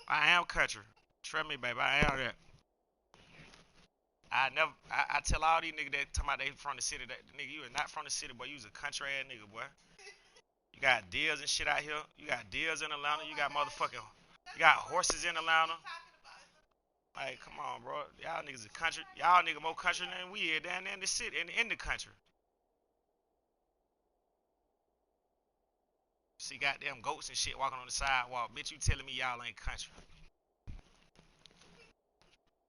I am country. Trust me, baby. I am that. I tell all these niggas that talking about they from the city that nigga you is not from the city, boy. You was a country ass nigga, boy. You got deals and shit out here. You got deals in Atlanta. You got motherfucking, you got horses in Atlanta. Like, come on, bro. Y'all niggas a country. Y'all niggas more country than we is down there in the city, in the country. See goddamn goats and shit walking on the sidewalk. Bitch, you telling me y'all ain't country?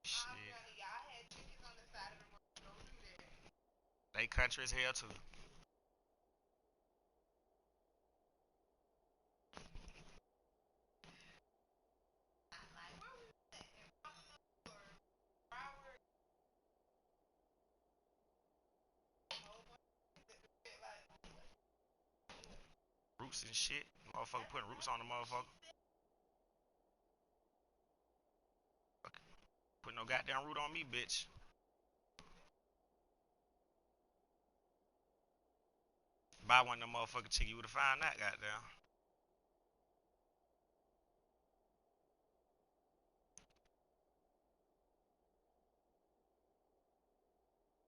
Shit. They country as hell too. Roots and shit. Motherfucker putting roots on the motherfucker. Put no goddamn root on me, bitch. Buy one of them motherfucking chicken, you would have found that goddamn.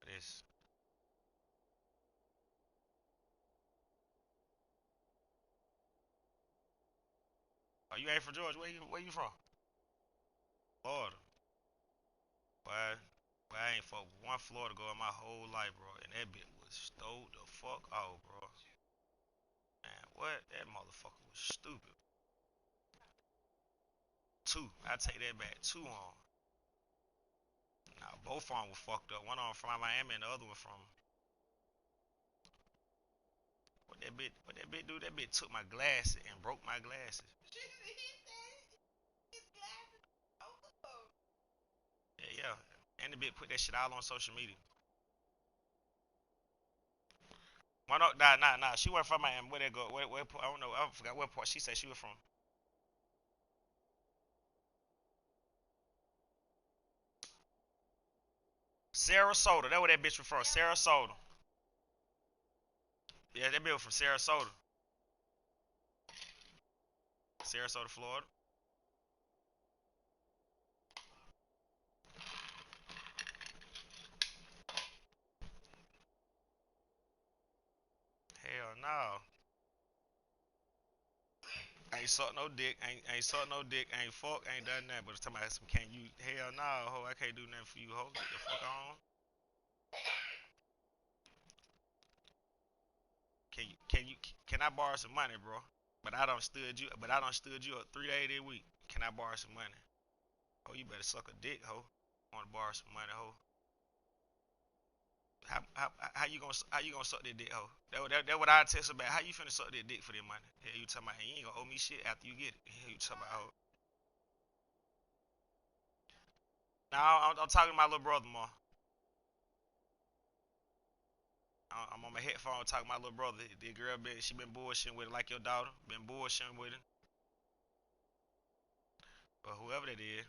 This. Oh, you ain't from Georgia? Where you from? Florida. Why? Why I ain't fuck one Florida girl in my whole life, bro. And that bitch was stole the fuck out, bro. Man, what? That motherfucker was stupid. Two. I take that back. Two on. Nah, both of them were fucked up. One of them from Miami and the other one from. What that bitch do? That bitch took my glasses and broke my glasses. Yeah, yeah. And the bitch put that shit all on social media. One no, nah. She wasn't from Miami. Where they go? Where I don't know. I forgot what part she said she was from. Sarasota. That where that bitch was from. Sarasota. Yeah, that bitch was from Sarasota. Sarasota, Florida. Hell no. Ain't suck no dick. Ain't suck no dick. Ain't fuck. Ain't done nothing. But it's talking about some can you? Hell no, ho. I can't do nothing for you, ho. Get the fuck on. Can I borrow some money, bro? But I don't stood you. But I don't stood you up 3 days a week. Can I borrow some money? Oh, you better suck a dick, ho. Want to borrow some money, ho? How you gonna suck that dick, ho? That what I test about. How you finna suck that dick for that money? Hell, you talking about you ain't gonna owe me shit after you get it. Hell, you talking about, ho? Now I'm talking to my little brother, more. I'm on my headphone talking to my little brother. The girl she been bullshitting with it like your daughter. Been bullshitting with it. Or whoever that is.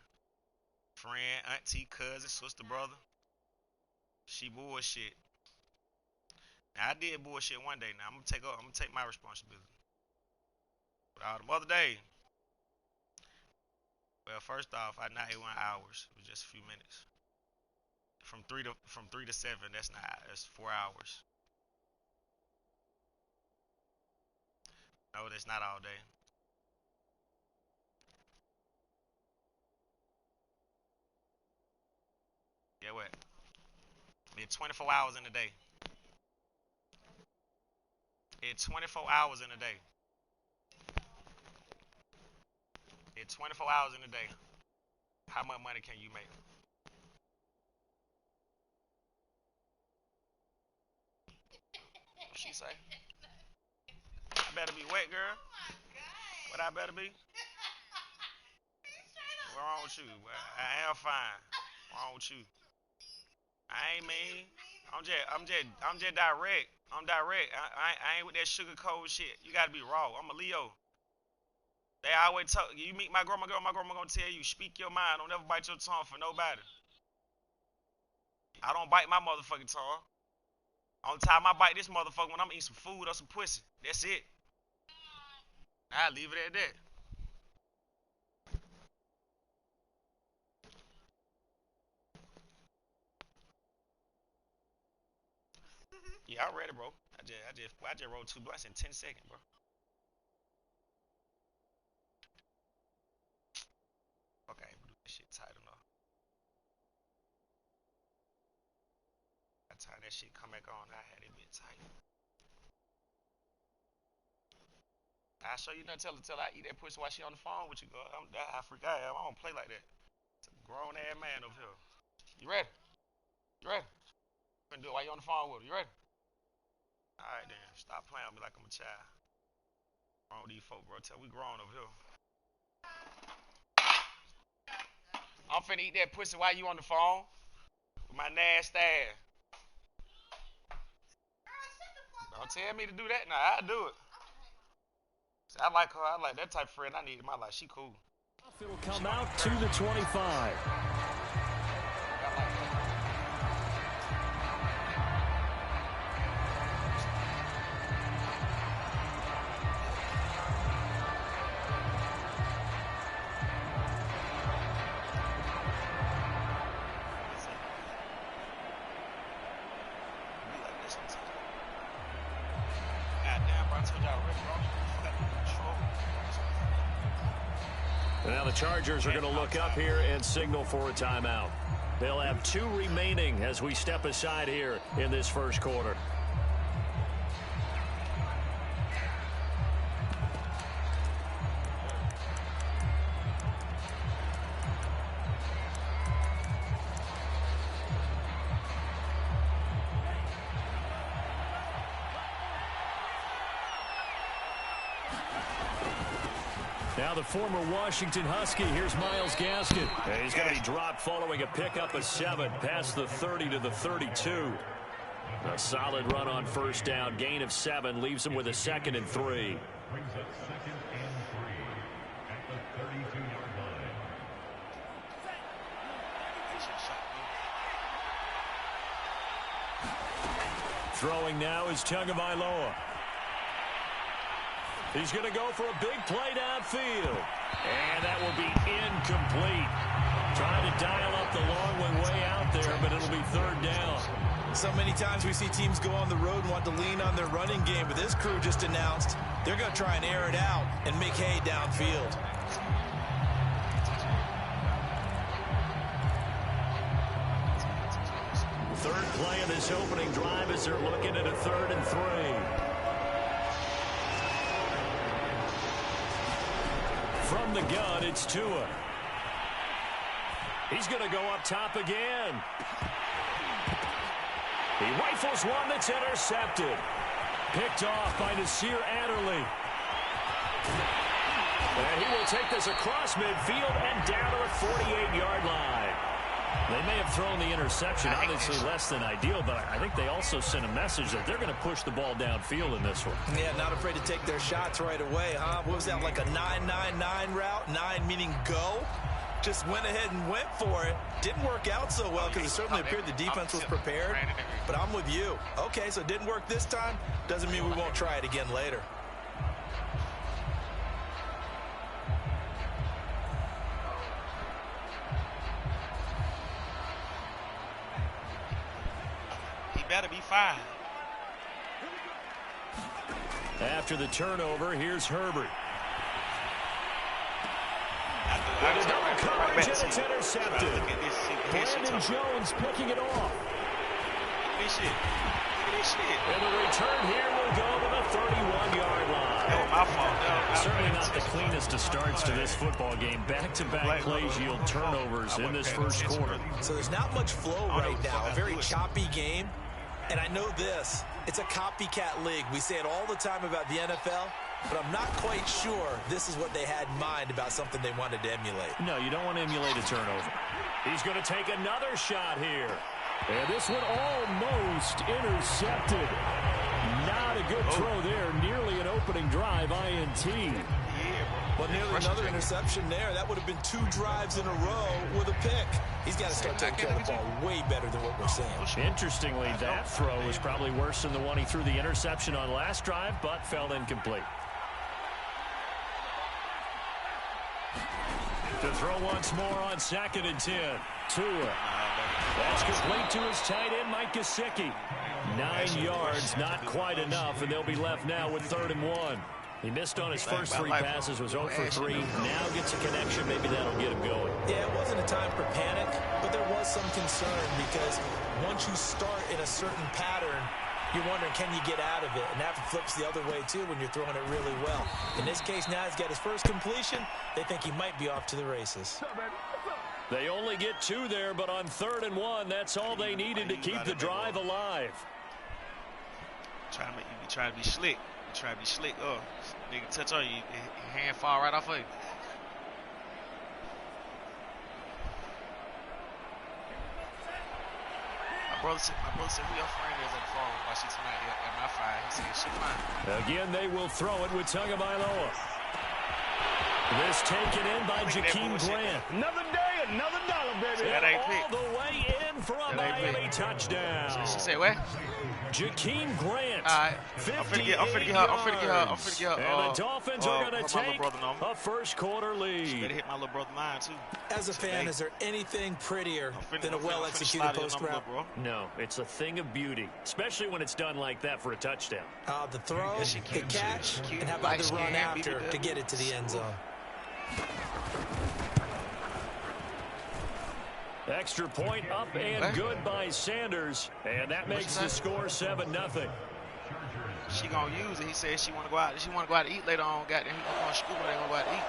Friend, auntie, cousin, sister, brother. She bullshit. Now I did bullshit one day. Now I'm gonna take my responsibility. But all the other day, well, first off, I not 1 hours. It was just a few minutes. From 3 to 7. That's 4 hours. No, that's not all day. Yeah, what? It's 24 hours in a day. It's 24 hours in a day. It's 24 hours in a day. How much money can you make? What she say? I better be wet, girl. What I better be? What's wrong with you? Well, I am fine. What's wrong with you? I ain't mean. I'm just direct. I'm direct. I ain't with that sugar coat shit. You gotta be raw. I'm a Leo. They always talk. You meet my grandma, girl. My grandma gonna tell you, speak your mind. Don't ever bite your tongue for nobody. I don't bite my motherfucking tongue. Only time I bite this motherfucker when I'm eating some food or some pussy. That's it. I leave it at that. Yeah, I'm ready, bro. I just rolled 2 blunts in 10 seconds, bro. Okay, do this shit tight enough. By the time that shit come back on, I had it a bit tight. I show you nothing till I eat that pussy while she on the phone with you, girl. I forgot. I don't play like that. It's a grown ass man over here. You ready? You ready? You gonna do it while you on the phone with her. You ready? All right then. Stop playing with me like I'm a child. Wrong with these folk, bro. Tell we grown over here. I'm finna eat that pussy while you on the phone with my nasty ass. Don't tell me to do that. Nah, I'll do it. See, I like her. I like that type of friend I need in my life. She cool. It'll come out to the 25. Now the Chargers are going to look up here and signal for a timeout. They'll have 2 remaining as we step aside here in this first quarter. Now the former Washington Husky, here's Myles Gaskin. He's going to be dropped following a pickup of 7 past the 30 to the 32. A solid run on first down, gain of 7, leaves him with a 2nd and 3. Throwing now is Tagovailoa. He's going to go for a big play downfield. And that will be incomplete. Trying to dial up the long way out there, but it'll be 3rd down. So many times we see teams go on the road and want to lean on their running game, but this crew just announced they're going to try and air it out and make hay downfield. Third play of this opening drive as they're looking at a 3rd and 3. From the gun, it's Tua. He's going to go up top again. He rifles one that's intercepted. Picked off by Nasir Adderley. And he will take this across midfield and down to the 48-yard line. They may have thrown the interception, obviously less than ideal, but I think they also sent a message that they're going to push the ball downfield in this one. Yeah, not afraid to take their shots right away, huh? What was that, like a 9-9-9 route? 9 meaning go? Just went ahead and went for it. Didn't work out so well because it certainly appeared the defense was prepared. But I'm with you. Okay, so it didn't work this time. Doesn't mean we won't try it again later. Better be fine. After the turnover, here's Herbert. Double coverage, and it's intercepted. Brandon Jones picking it off. Look at this shit. Look at this shit. And the return here will go to the 31-yard line. That was my fault. Certainly not the cleanest of starts to this football game. Back-to-back plays yield turnovers in this first quarter. So there's not much flow right now. A very choppy game. And I know this, it's a copycat league. We say it all the time about the NFL, but I'm not quite sure this is what they had in mind about something they wanted to emulate. No, you don't want to emulate a turnover. He's going to take another shot here. And this one almost intercepted. Not a good throw there. Nearly an opening drive, INT. But nearly another interception there. That would have been 2 drives in a row with a pick. He's got to start taking care of the ball way better than what we're seeing. Interestingly, that throw was probably worse than the one he threw the interception on last drive, but fell incomplete. To throw once more on 2nd and 10. Tua. That's complete to his tight end, Mike Gesicki. 9 yards, not quite enough, and they'll be left now with 3rd and 1. He missed on his first 3 passes, was 0 for 3. Now gets a connection. Maybe that'll get him going. Yeah, it wasn't a time for panic, but there was some concern because once you start in a certain pattern, you're wondering, can you get out of it? And that flips the other way, too, when you're throwing it really well. In this case, now he's got his first completion. They think he might be off to the races. They only get 2 there, but on 3rd and 1, that's all they needed to keep the drive alive. Trying to be slick. Try to be slick. Oh, nigga touch on you, your hand fall right off of you. My brother said who your friend is on the phone while she tonight at my fire. He said she fine. Again, they will throw it with Tagovailoa. This taken in by Jakeem Grant. Another day, another dollar, baby. That ain't all the way in for a Miami touchdown. She said what? Jakeem Grant. All right. I'm finna get her. And the Dolphins are going to take a first-quarter lead. Better hit my little brother line, too. As a fan, is there anything prettier than a well-executed post route? No, it's a thing of beauty, especially when it's done like that for a touchdown. The throw, the catch, and how about the run after to get it to the end zone? Extra point up and good by Sanders, and that makes the score 7-0. She gonna use it. He said she wanna go out. She wanna go out to eat later on. Goddamn, he gonna go to school. They gonna go out to eat.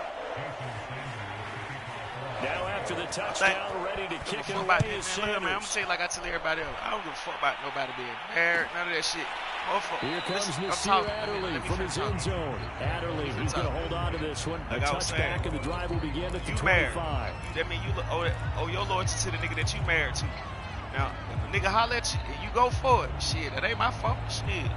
Now after the touchdown, ready to kick it away is Sanders. Man, I'm gonna say like I tell everybody else. I don't give a fuck about nobody being married. None of that shit. Here comes Nasir Adderley from his end zone. Adderley, he's going to hold on to this one. A touchback, and the drive will begin at the 25. That means you owe your loyalty to the nigga that you married to. Now, if a nigga holler at you, you go for it. Shit, that ain't my fault. Shit.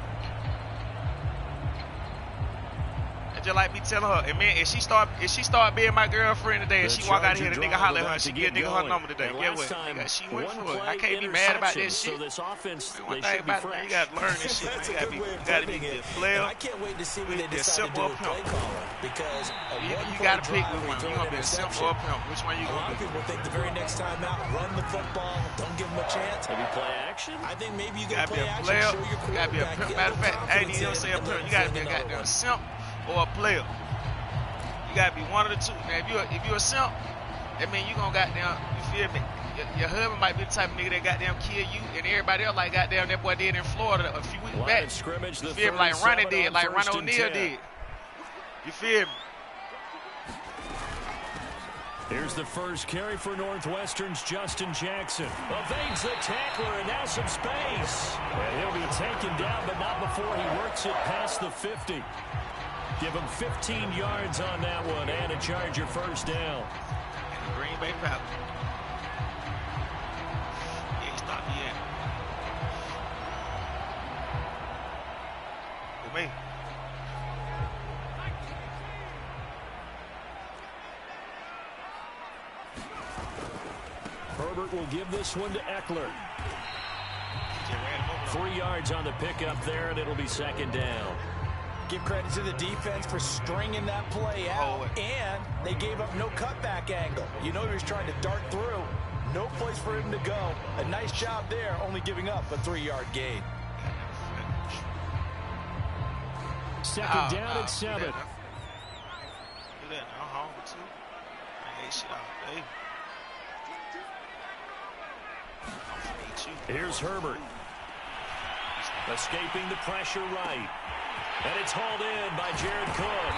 Just like me telling her, and man, if she start being my girlfriend today, and she walk out here, the nigga holler at her, she get nigga her number today. Get what? She went for it. I can't be mad about that shit. So this offense, one thing about it, you gotta learn this shit. You gotta be a player. I can't wait to see what they decide to do with play calling, because you gotta pick one. You gonna be a simple or a pimp. Which one you gonna do? A lot of people think the very next time out, run the football, don't give them a chance. Maybe play action. I think maybe you gotta play action. You gotta be a pimp. Matter of fact, hey, you don't say a pimp. You gotta be a goddamn simp or a player. You gotta be one of the two. Now, if you a simp, that mean you gonna goddamn, you feel me? Your husband might be the type of nigga that goddamn kill you, and everybody else like goddamn that boy did in Florida a few weeks back. Scrimmage, you feel me? Like Ronnie did, like Ronnie O'Neal did. You feel me? Here's the first carry for Northwestern's Justin Jackson. Evades the tackler, and now some space. And he'll be taken down, but not before he works it past the 50. Give him 15 yards on that one, and a Charger first down. And the Green Bay Packers. Yeah, he stopped me in. With me. Herbert will give this one to Eckler. 3 yards on the pickup there, and it'll be second down. Give credit to the defense for stringing that play out, and they gave up no cutback angle. You know he was trying to dart through. No place for him to go. A nice job there, only giving up a 3-yard gain. Second down at 7. Do that now, home too. Hey, shit out, baby. Here's Herbert. Escaping the pressure right. And it's hauled in by Jared Cook.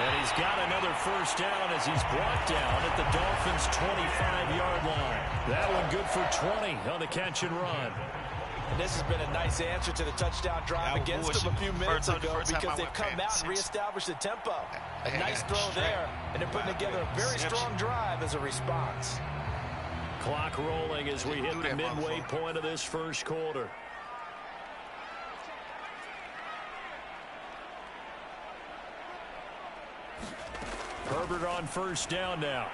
And he's got another first down as he's brought down at the Dolphins' 25-yard line. That one good for 20 on the catch and run. And this has been a nice answer to the touchdown drive against them a few minutes ago because they've come out and reestablished the tempo. A nice throw there, and they're putting together a very strong drive as a response. Clock rolling as we hit the midway point of this first quarter. Herbert on first down now.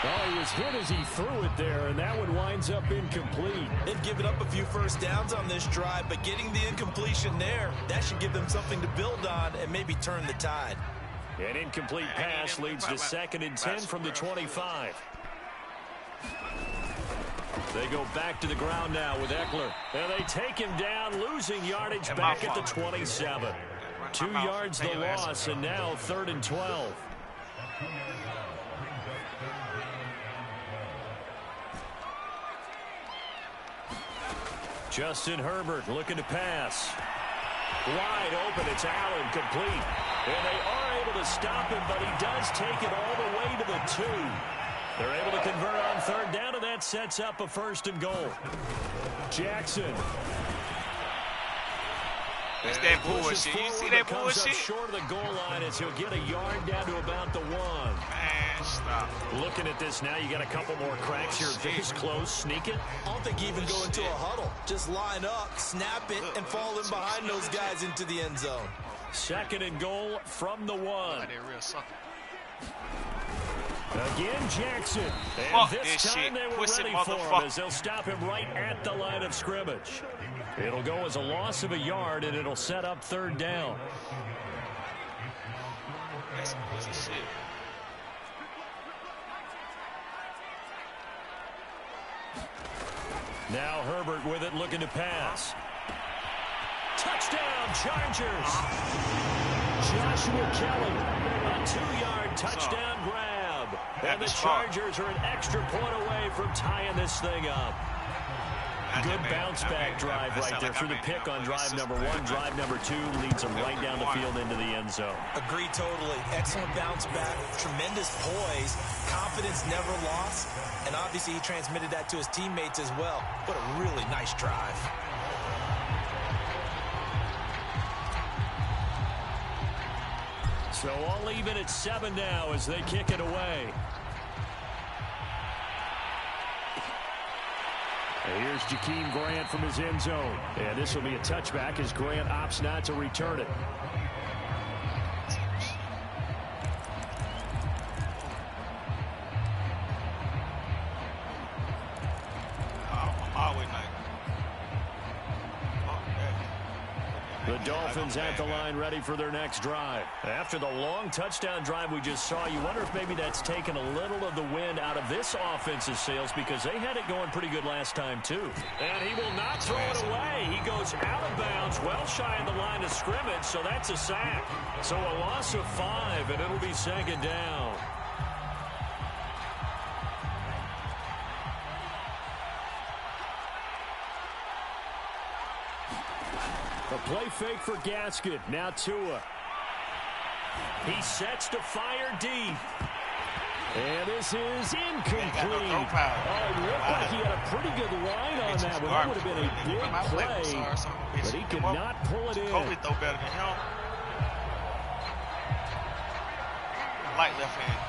Oh, he was hit as he threw it there, and that one winds up incomplete. They've given up a few first downs on this drive, but getting the incompletion there, that should give them something to build on and maybe turn the tide. An incomplete pass leads to 2nd and 10 from the 25. They go back to the ground now with Eckler. And they take him down, losing yardage back at the 27. 2 yards the loss, and now 3rd and 12. Justin Herbert looking to pass. Wide open, it's Allen, complete. And they are able to stop him, but he does take it all the way to the 2. They're able to convert on 3rd down, and that sets up a 1st and goal. Jackson. It's that bullshit. You see that bullshit? Short of the goal line as he'll get a yard down to about the 1. Man, stop. Looking at this now, you got a couple more cracks here. This close, sneak it. I don't think you even go into a huddle. Just line up, snap it, and fall in behind those guys into the end zone. 2nd and goal from the 1. They're real sucker. Again, Jackson. And Fuck this this time shit. they were Pussy ready for him motherfucker. as they'll stop him right at the line of scrimmage. It'll go as a loss of a yard, and it'll set up 3rd down. That's some pussy shit. Now Herbert with it, looking to pass. Touchdown, Chargers. Joshua Kelly, a 2-yard touchdown grab. And the Chargers are an extra point away from tying this thing up. Good bounce-back drive right there through the pick on drive number 1. Drive number 2 leads them right down the field into the end zone. Agree totally. Excellent bounce back, tremendous poise, confidence never lost, and obviously he transmitted that to his teammates as well. What a really nice drive. So all even at 7 now as they kick it away. And here's Jakeem Grant from his end zone. And this will be a touchback as Grant opts not to return it. The Dolphins at the line ready for their next drive. After the long touchdown drive we just saw, you wonder if maybe that's taken a little of the wind out of this offense's sails because they had it going pretty good last time too. And he will not throw it away. He goes out of bounds, well shy of the line of scrimmage, so that's a sack. So a loss of 5, and it'll be 2nd down. A play fake for Gaskin. Now Tua. He sets to fire deep. And this is incomplete. Oh, it looked like he had a pretty good line on that one. That would have been a big play, but he could not pull it in. Kobe throw better than him. I like left hand.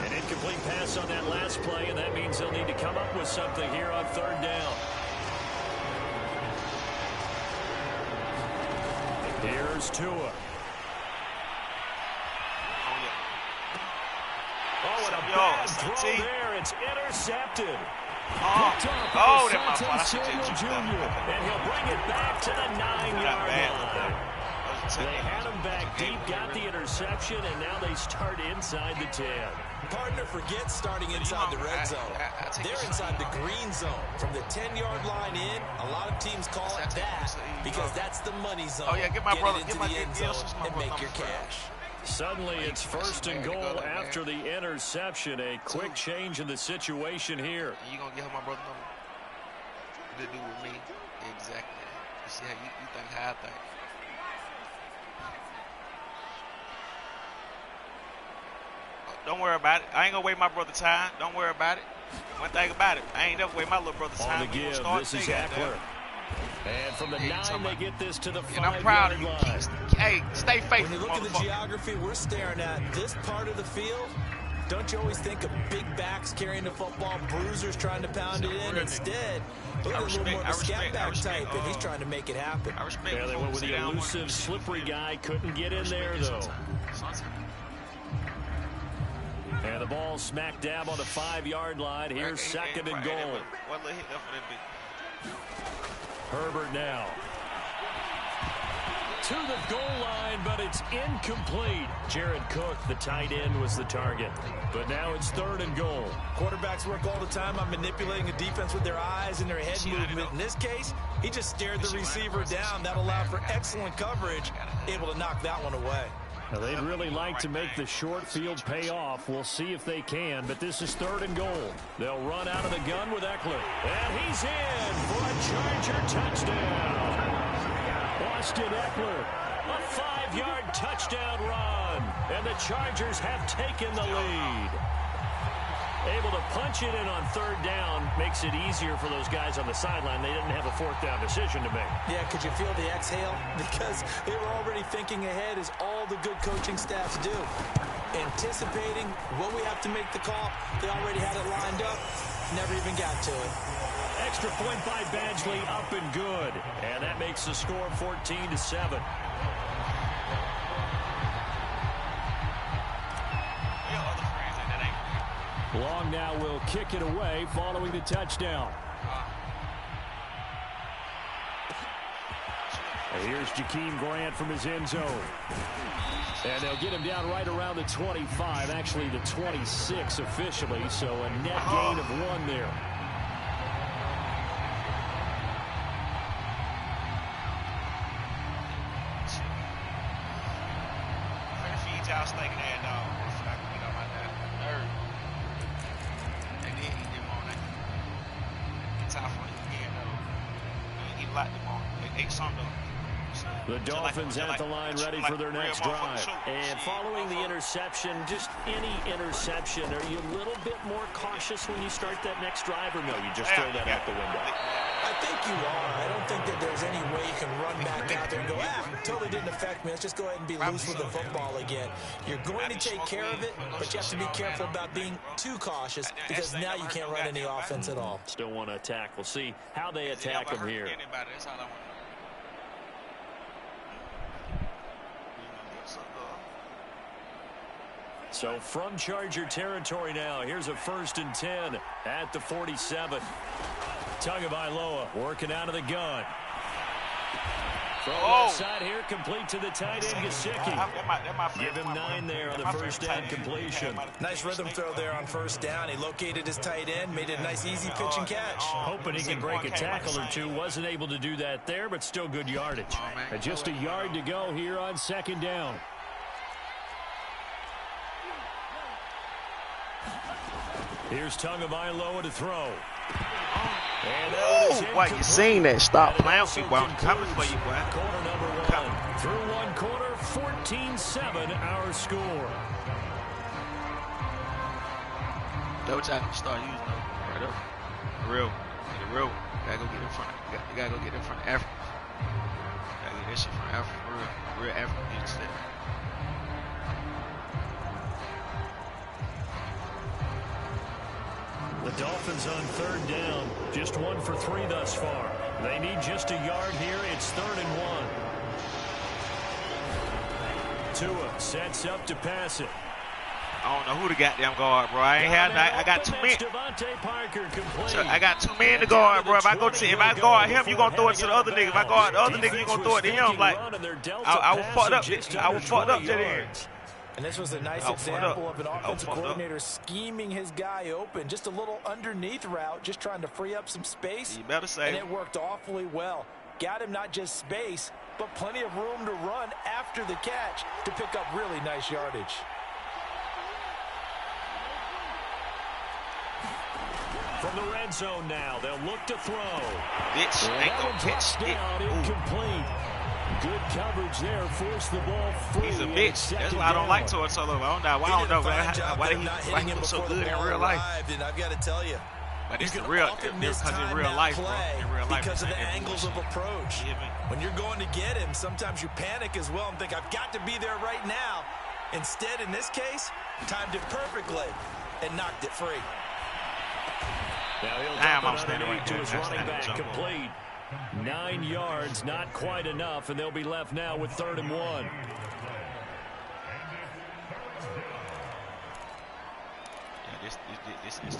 An incomplete pass on that last play, and that means they'll need to come up with something here on 3rd down. Here's Tua. Oh, and a bad throw there. It's intercepted. Oh, that's my fault. I should Samuel have Jr. And he'll bring it back to the 9-yard line. They had him back deep, got the interception, and now they start inside the 10. Partner forgets starting inside the red zone. They're inside the green zone. From the 10-yard line in, a lot of teams call it that because that's the money zone. Oh, yeah, get my brother, into the end zone and make your cash. Suddenly, it's 1st and goal after the interception. A quick change in the situation here. You gonna give him my brother number? To do with me? Exactly. You see how you think how I think. Don't worry about it. I ain't gonna waste my brother time. Don't worry about it. One thing about it, I ain't never waste my little brother time. On the give, this is Eckler. And from the 9, they get this to the 5-yard line. And I'm proud of you. Hey, stay faithful, When you look at the geography we're staring at, this part of the field, don't you always think of big backs carrying the football, bruisers trying to pound it in? Instead, look at a little more of a scat back type, and he's trying to make it happen. Yeah, they went with the elusive, slippery guy. Couldn't get in there, though. And the ball smack dab on the 5-yard line. Here's 2nd and goal. Herbert now. to the goal line, but it's incomplete. Jared Cook, the tight end, was the target. But now it's 3rd and goal. Quarterbacks work all the time on manipulating a defense with their eyes and their head movement. In this case, he just stared the receiver down. That allowed for excellent coverage, able to knock that one away. Now, they'd really like to make the short field pay off. We'll see if they can, but this is 3rd and goal. They'll run out of the gun with Eckler. And he's in for a Charger touchdown. Austin Eckler, a 5-yard touchdown run. And the Chargers have taken the lead. Able to punch it in on 3rd down makes it easier for those guys on the sideline. They didn't have a 4th down decision to make. Yeah, could you feel the exhale? Because they were already thinking ahead, as all the good coaching staffs do. Anticipating what we have to make the call. They already had it lined up. Never even got to it. Extra point by Badgley, up and good. And that makes the score 14-7. Long now will kick it away following the touchdown. And here's Jakeem Grant from his end zone. And they'll get him down right around the 25, actually the 26 officially, so a net gain of 1 there. The Dolphins at the line, ready for their next drive. And following the interception, just any interception, are you a little bit more cautious when you start that next drive, or no, you just throw that out the window? I think you are. I don't think that there's any way you can run back out there and go, totally didn't affect me. Let's just go ahead and be loose with the football again. You're going to take care of it, but you have to be careful about being too cautious, because now you can't run any offense at all. Still want to attack. We'll see how they attack them here. So from Charger territory now, here's a 1st and 10 at the 47. Tagovailoa working out of the gun. From left side here, complete to the tight end, Gesicki. Give him 9 there on the 1st down completion. Nice rhythm throw there on 1st down. He located his tight end, made it a nice easy pitch and catch. Hoping he can break a tackle or two. Wasn't able to do that there, but still good yardage. Just a yard to go here on 2nd down. Here's Tagovailoa to throw. Why you saying that? Stop playing with me, boy. I'm coming for you, boy. Quarter number 1. Through 1 quarter, 14-7 our score. That's what I start using them. Right up. Real. The real. Gotta go get in front. You gotta go get in front of Africa. Gotta get this shit from Africa. Real African needs that. The Dolphins on 3rd down. Just 1 for 3 thus far. They need just a yard here. It's 3rd and 1. Tua sets up to pass it. I don't know who the goddamn guard, bro. I got 2 men. So I got 2 men to guard, bro. If I guard him, you gonna throw it to the other nigga. If I guard the other nigga, you gonna throw it to him. Like I was fucked up. I was fucked up to the end. And this was a nice example of an offensive coordinator scheming his guy open. Just a little underneath route, just trying to free up some space. You better say. And it worked awfully well. Got him not just space, but plenty of room to run after the catch to pick up really nice yardage. From the red zone now, they'll look to throw. Bitch, ain't gonna catch it. Incomplete. Good coverage there. Force the ball free. He's a bitch. That's why I don't like Tua Tagovailoa. I don't know why he was so good in real life. And I've got to tell you, but it's the real, because in real life, bro. In real life, because of the angles of approach. When you're going to get him, sometimes you panic as well and think, I've got to be there right now. Instead, in this case, timed it perfectly and knocked it free. Now he'll dump it underneath to his running back, complete. 9 yards, not quite enough, and they'll be left now with 3rd and 1. Yeah, this is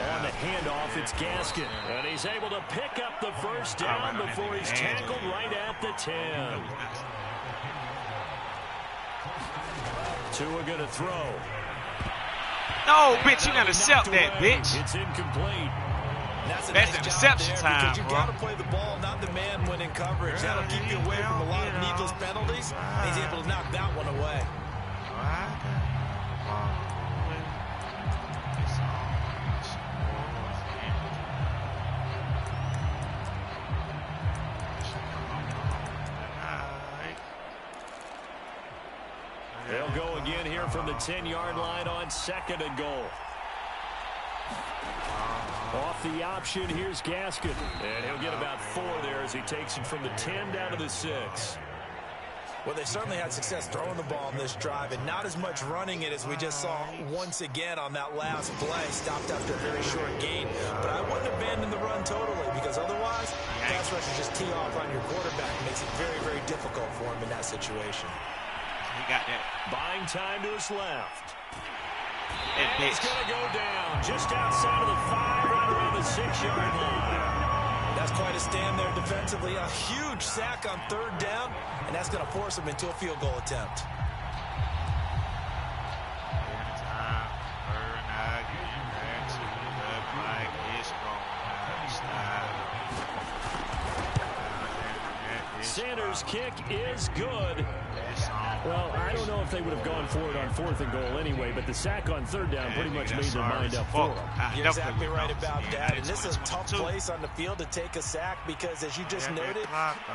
on the handoff. It's Gaskin. And he's able to pick up the first down before he's tackled right at the 10. Tua going to throw. No, bitch, you gotta accept that, bitch. It's incomplete. That's nice interception time, because you got to play the ball, not the man when in coverage. That'll keep you away from a lot of needless penalties. He's able to knock that one away. They'll go again here from the 10-yard line on 2nd and goal. Off the option, here's Gaskin. And he'll get about 4 there as he takes it from the 10 down to the 6. Well, they certainly had success throwing the ball on this drive, and not as much running it as we just saw once again on that last play. Stopped after a very short gain. But I wouldn't abandon the run totally, because otherwise, pass rushers just tee off on your quarterback. It makes it very, very difficult for him in that situation. He got that. Buying time to his left. And he's going to go down just outside of the 5, right around the 6-yard line. That's quite a stand there defensively. A huge sack on 3rd down, and that's going to force him into a field goal attempt. Sanders' kick is good. Well, I don't know if they would have gone for it on 4th and goal anyway, but the sack on 3rd down pretty much made their mind up for them. You're exactly right about that. And this is a tough place on the field to take a sack because, as you just noted,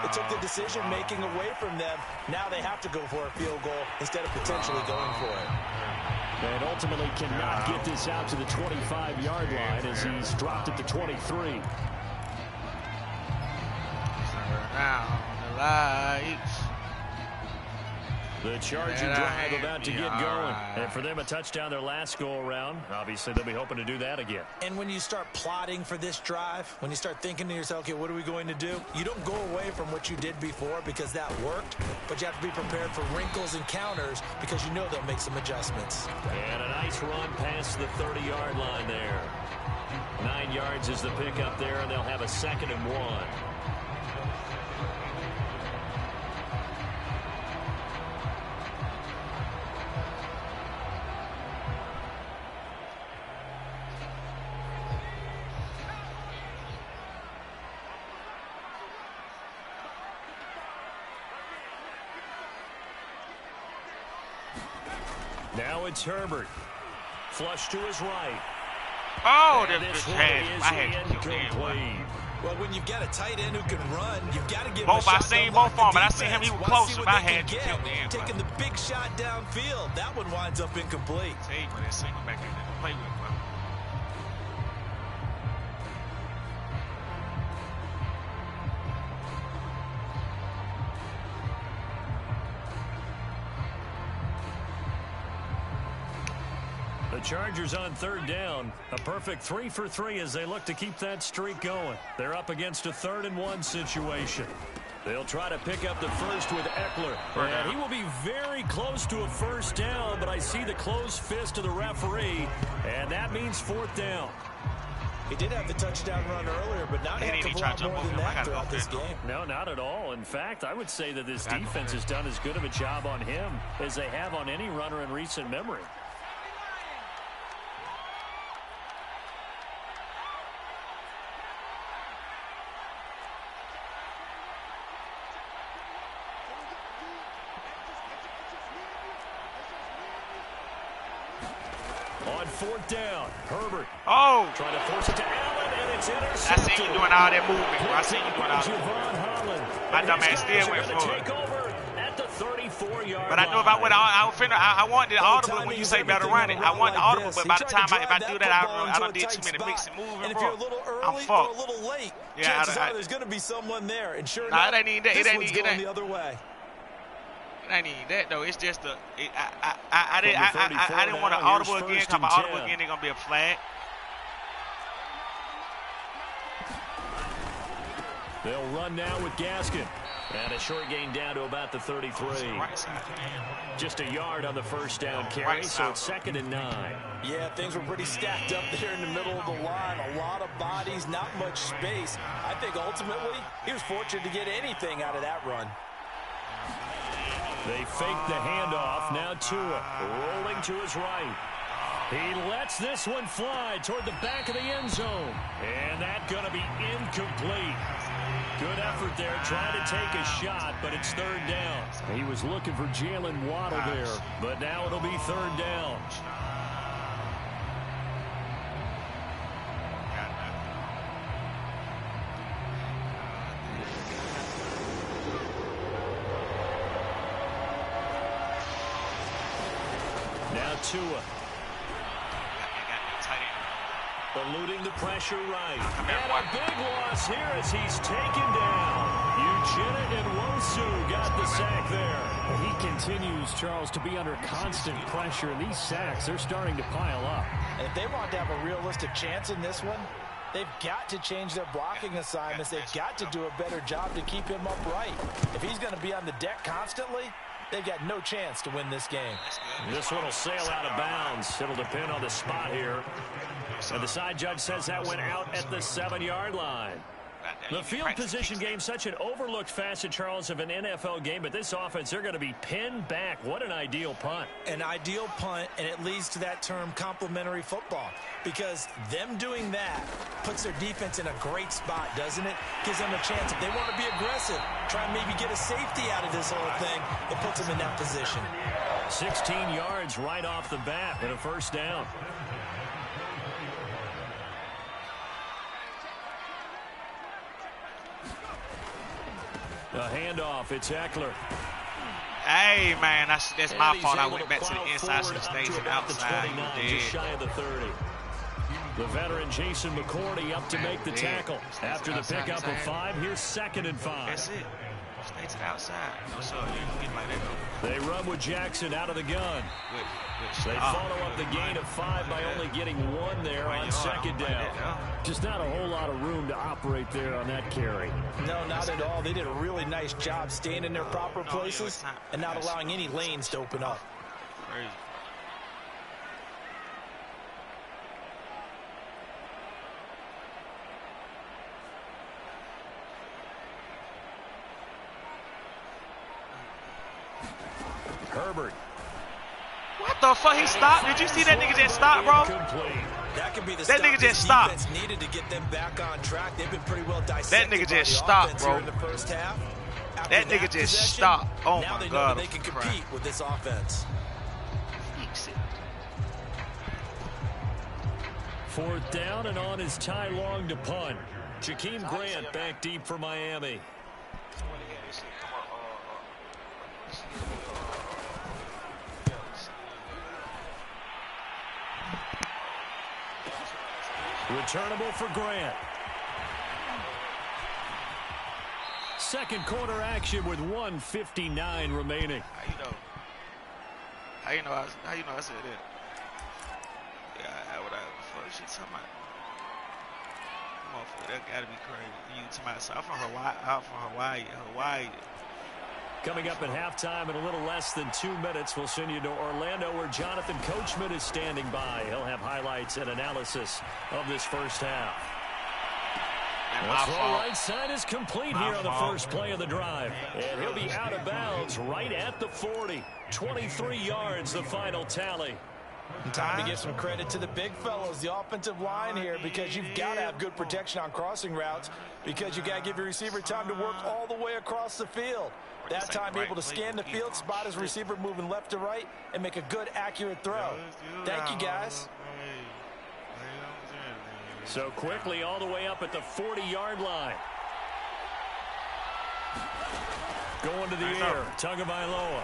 it took the decision-making away from them. Now they have to go for a field goal instead of potentially going for it. And ultimately cannot get this out to the 25-yard line as he's dropped at the 23. Down the lights. The charging drive about to get going. And for them, a touchdown their last go-around. Obviously, they'll be hoping to do that again. And when you start plotting for this drive, when you start thinking to yourself, okay, what are we going to do? You don't go away from what you did before because that worked, but you have to be prepared for wrinkles and counters because you know they'll make some adjustments. And a nice run past the 30-yard line there. 9 yards is the pickup there, and they'll have a 2nd and 1. Now it's Herbert. Flush to his right. Oh, this one is incomplete. Well, when you've got a tight end who can run, you've got to give both. him a I shot. seen both of them, but I seen him. He was close. If I had to taking the big shot downfield, that one winds up incomplete. Hey, but that single back there to play with, bro. The Chargers on 3rd down. A perfect 3 for 3 as they look to keep that streak going. They're up against a 3rd and 1 situation. They'll try to pick up the first with Eckler. And he will be very close to a first down, but I see the closed fist of the referee, and that means 4th down. He did have the touchdown run earlier, but not have to block more than that throughout this game. No, not at all. In fact, I would say that this defense has done as good of a job on him as they have on any runner in recent memory. On 4th down, Herbert. Oh! Trying to force it to Allen, and it's intercepted. I seen you doing all that movement, bro. I seen you doing all that. My dumb ass still went for it. Take over at the 34-yard but I knew if I went, I wanted the audible when you say better run it. I want the audible, but by the time if I do that, I don't did too many mix and moving, and if bro. you're a little early I'm fucked. or a little late, yeah, chances are there's going to be someone there. And sure nah, enough, it ain't that. This one's going the other way. It ain't even that though. It's just I didn't want to audible again. Because my audible again, they're gonna be a flag. They'll run now with Gaskin. And a short gain down to about the 33. Right side. Just a yard on the first down carry, so it's 2nd and 9. Yeah, things were pretty stacked up there in the middle of the line. A lot of bodies, not much space. I think ultimately he was fortunate to get anything out of that run. They fake the handoff. Now Tua rolling to his right. He lets this one fly toward the back of the end zone. And that's going to be incomplete. Good effort there, trying to take a shot, but it's 3rd down. He was looking for Jalen Waddle there, but now it'll be 3rd down. Now Tua. Eluding the pressure right. And a big loss here as he's taken down. Uchenna Nwosu got the sack there. He continues, Charles, to be under constant pressure, and these sacks, they're starting to pile up. And if they want to have a realistic chance in this one, they've got to change their blocking assignments. They've got to do a better job to keep him upright. If he's going to be on the deck constantly, they've got no chance to win this game. This one will sail out of bounds. It'll depend on the spot here. And the side judge says that went out at the 7-yard line. The field position game, such an overlooked facet, Charles, of an NFL game, but this offense, they're going to be pinned back. What an ideal punt. An ideal punt, and it leads to that term complementary football, because them doing that puts their defense in a great spot, doesn't it? Gives them a chance. If they want to be aggressive, try and maybe get a safety out of this whole thing, it puts them in that position. 16 yards right off the bat and a 1st down. A handoff, it's Eckler. Hey, man, that's my fault. I went back to the inside of the stage and outside. Just shy of the 30. The veteran Jason McCourty up to make the tackle. After the pickup of 5, here's 2nd and 5. That's it. Stay to the outside. So you get like that. They run with Jackson out of the gun. They follow up the gain of 5 by only getting 1 there on 2nd down. Just not a whole lot of room to operate there on that carry. No, not at all. They did a really nice job staying in their proper places and not allowing any lanes to open up. Crazy. Herbert. What the fuck? He stopped? Did you see that nigga just stop, bro? That could be the that nigga just stopped. Needed to get them back on track. They've been pretty well dissected. That nigga just stopped, bro. In the first half. That nigga just stopped. Oh now my they God. Know they can compete with this offense. 4th down and on is Ty Long to punt. Jakeem Grant back deep for Miami. Returnable for Grant. 2nd quarter action with 1:59 remaining. How you know I said that? Yeah, what fuck shit talking about? Motherfucker, that gotta be crazy. You talking about? So I'm from Hawaii. Coming up at halftime in a little less than 2 minutes, we'll send you to Orlando where Jonathan Coachman is standing by. He'll have highlights and analysis of this first half. The throw right side is complete here on the first play of the drive. And he'll be out of bounds right at the 40. 23 yards, the final tally. Time to give some credit to the big fellows, the offensive line here, because you've got to have good protection on crossing routes, because you got to give your receiver time to work all the way across the field. That time able to scan the field, spot his receiver moving left to right, and make a good, accurate throw. Thank you, guys. So quickly all the way up at the 40-yard line. Going to the air, Tagovailoa.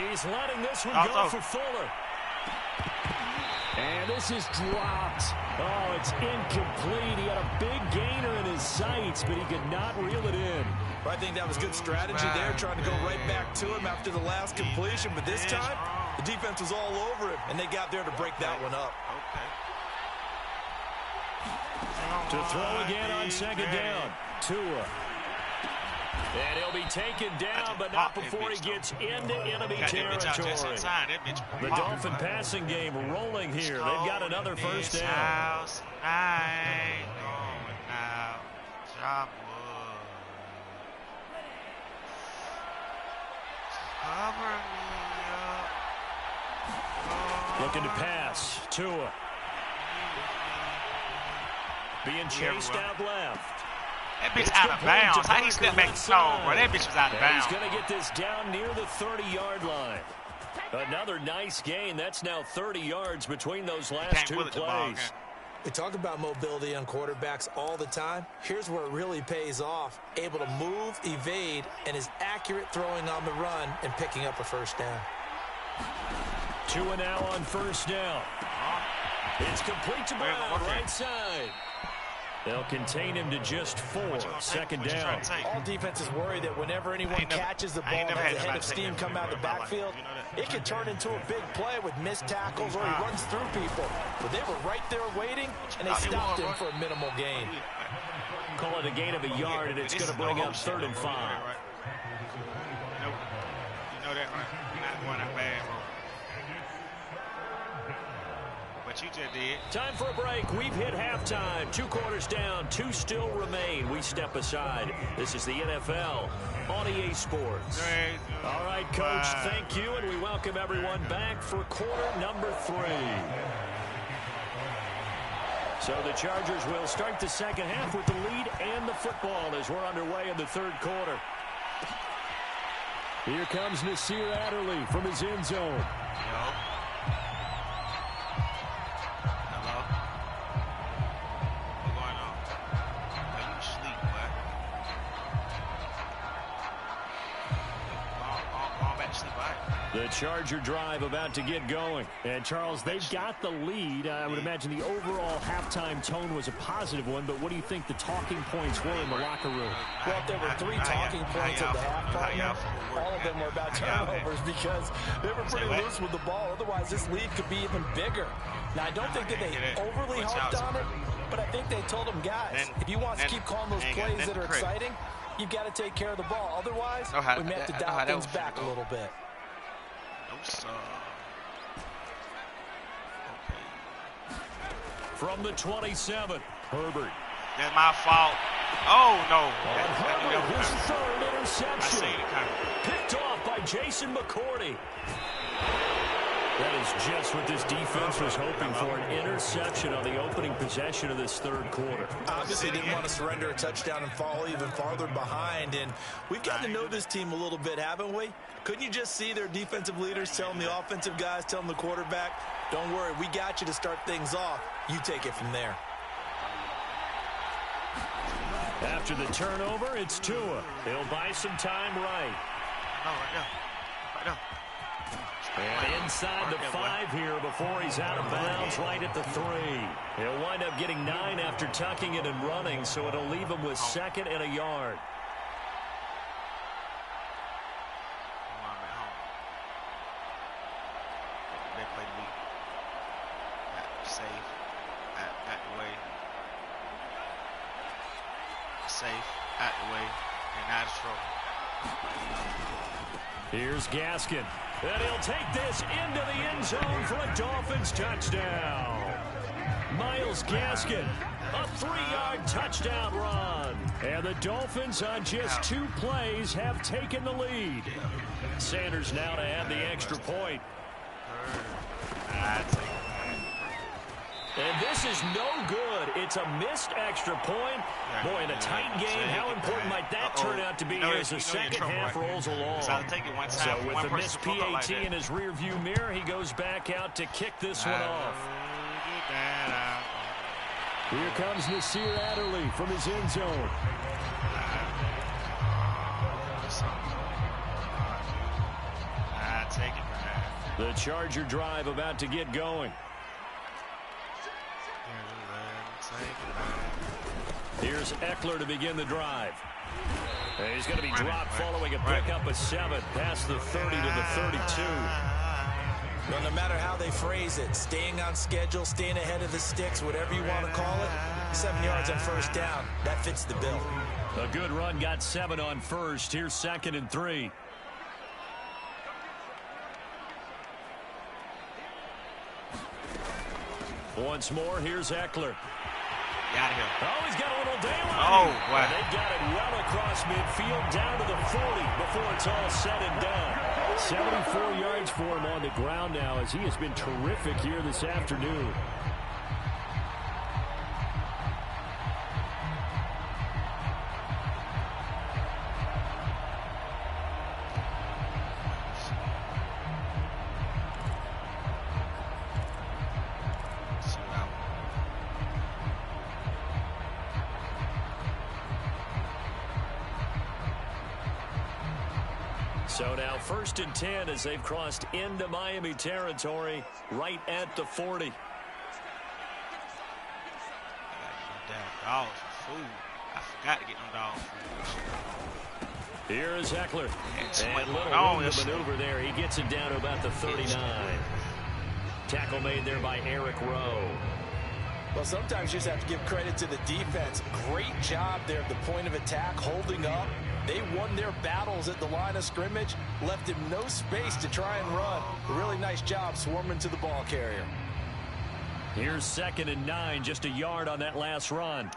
He's letting this one go for Fuller. And this is dropped. Oh, it's incomplete. He had a big gainer in his sights, but he could not reel it in. I think that was good strategy there, trying to go right back to him after the last completion. But this time, the defense was all over him, and they got there to break that one up. To throw again on 2nd down. Tua. And he'll be taken down, but not before he gets into enemy territory. The Dolphin passing game rolling here. They've got another first down. Looking to pass. Tua. Being chased out left. That bitch out of bounds. How he stepped back? No, bro. That bitch was out of bounds. He's going to get this down near the 30-yard line. Another nice gain. That's now 30 yards between those last two plays. We talk about mobility on quarterbacks all the time. Here's where it really pays off. Able to move, evade, and is accurate throwing on the run and picking up a first down. Tua now on first down. It's complete to Brown, right side. They'll contain him to just 4. Second down. All defenses worry that whenever anyone catches the ball and has a head of steam come out of the backfield, it can turn into a big play with missed tackles or he runs through people. But they were right there waiting, and they stopped him for a minimal gain. Call it a gain of a yard, and it's going to bring up 3rd and 5. You know that, right? You're not going that bad, bro. But you just did. Time for a break. We've hit halftime. 2 quarters down. 2 still remain. We step aside. This is the NFL on EA Sports. All right, Coach, thank you, and we welcome everyone back for quarter number 3. So the Chargers will start the second half with the lead and the football as we're underway in the 3rd quarter. Here comes Nasir Adderley from his end zone. The Charger drive about to get going. And, Charles, they've got the lead. I would imagine the overall halftime tone was a positive one, but what do you think the talking points were in the locker room? Well, if there were 3 talking points at the halftime, all of them were about turnovers because they were pretty loose with the ball. Otherwise, this lead could be even bigger. Now, I don't think that they overly harped on it, but I think they told them, guys, if you want to keep calling those plays that are exciting, you've got to take care of the ball. Otherwise, we may have to dial things back a little bit. From the 27, Herbert. That's my fault. Oh, no. Herbert, his 3rd interception. Picked off by Jason McCourty. That is just what this defense was hoping for, an interception on the opening possession of this 3rd quarter. Obviously didn't want to surrender a touchdown and fall even farther behind, and we've gotten to know this team a little bit, haven't we? Couldn't you just see their defensive leaders telling the offensive guys, telling the quarterback, don't worry, we got you to start things off. You take it from there. After the turnover, it's Tua. He'll buy some time right. Right now. And inside the 5 here before he's out of bounds right at the 3. He'll wind up getting 9 after tucking it and running, so it'll leave him with 2nd and a yard. They play weak. Safe. At the way. Safe. At the way. And out of trouble. Here's Gaskin. And he'll take this into the end zone for a Dolphins touchdown. Miles Gaskin, a 3-yard touchdown run. And the Dolphins on just 2 plays have taken the lead. Sanders now to add the extra point. And this is no good. It's a missed extra point. Boy, in a tight game, how important might that turn out to be here as the second half rolls along? So with the missed PAT in his rearview mirror, he goes back out to kick this one off. Here comes Nasir Adderley from his end zone. The Charger drive about to get going. Here's Eckler to begin the drive. He's going to be dropped following a pickup of 7 past the 30 to the 32. Well, no matter how they phrase it, staying on schedule, staying ahead of the sticks, whatever you want to call it, 7 yards on first down, that fits the bill. A good run, got 7 on first. Here's 2nd and 3. Once more, here's Eckler. Get out of here. Oh, he's got a little daylight. Oh, wow. And they got it well across midfield down to the 40 before it's all said and done. 74 yards for him on the ground now as he has been terrific here this afternoon. So now 1st and 10 as they've crossed into Miami territory right at the 40. Damn dogs for food. I forgot to get them dogs food. Here is Eckler. And little on room to maneuver there. He gets it down to about the 39. Tackle made there by Eric Rowe. Well, sometimes you just have to give credit to the defense. Great job there at the point of attack, holding up. They won their battles at the line of scrimmage, left him no space to try and run. A really nice job swarming to the ball carrier. Here's 2nd and 9, just a yard on that last run.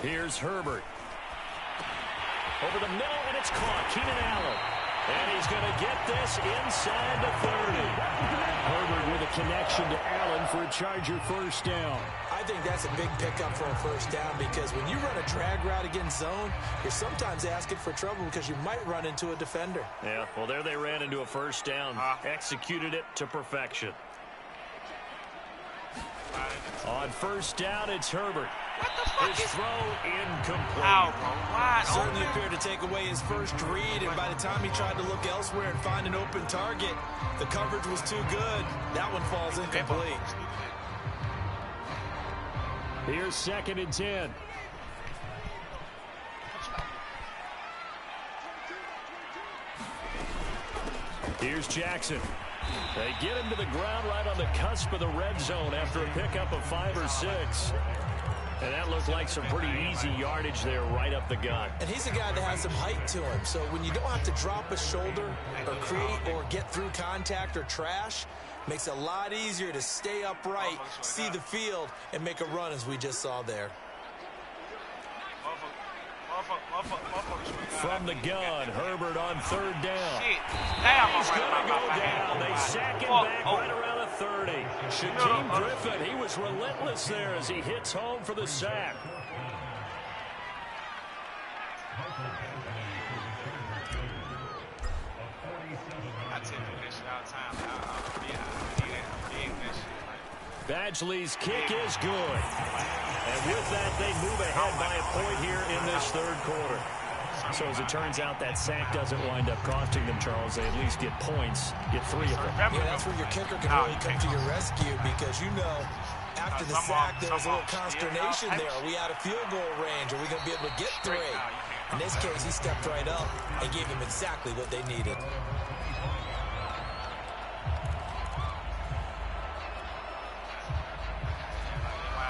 Here's Herbert. Over the middle, and it's caught. Keenan Allen. And he's going to get this inside the 30. Herbert with a connection to Allen for a Charger first down. I think that's a big pickup for a first down because when you run a drag route against zone, you're sometimes asking for trouble because you might run into a defender. Yeah, well, there they ran into a first down. Executed it to perfection. On first down, it's Herbert. What the fuck His is throw incomplete. Ow, bro. Wide Certainly open. appeared to take away his first read, and by the time he tried to look elsewhere and find an open target, the coverage was too good. That one falls incomplete. Here's 2nd and 10. Here's Jackson. They get him to the ground right on the cusp of the red zone after a pickup of 5 or 6. And that looked like some pretty easy yardage there right up the gut. And he's a guy that has some height to him, so when you don't have to drop a shoulder or create or get through contact or trash, makes it a lot easier to stay upright, see the field, and make a run as we just saw there. From the gun, Herbert on 3rd down. Shit. Damn, He's going to go down. They sack him back right around the 30. Shaquem Griffin, he was relentless there as he hits home for the sack. Badgley's kick is good. And with that, they move ahead by a point here in this 3rd quarter. So as it turns out, that sack doesn't wind up costing them, Charles. They at least get points, get 3 of them. Yeah, that's where your kicker can really come to your rescue because you know after the sack there was a little consternation there. Are we out of field goal range? Are we going to be able to get 3? In this case, he stepped right up and gave them exactly what they needed.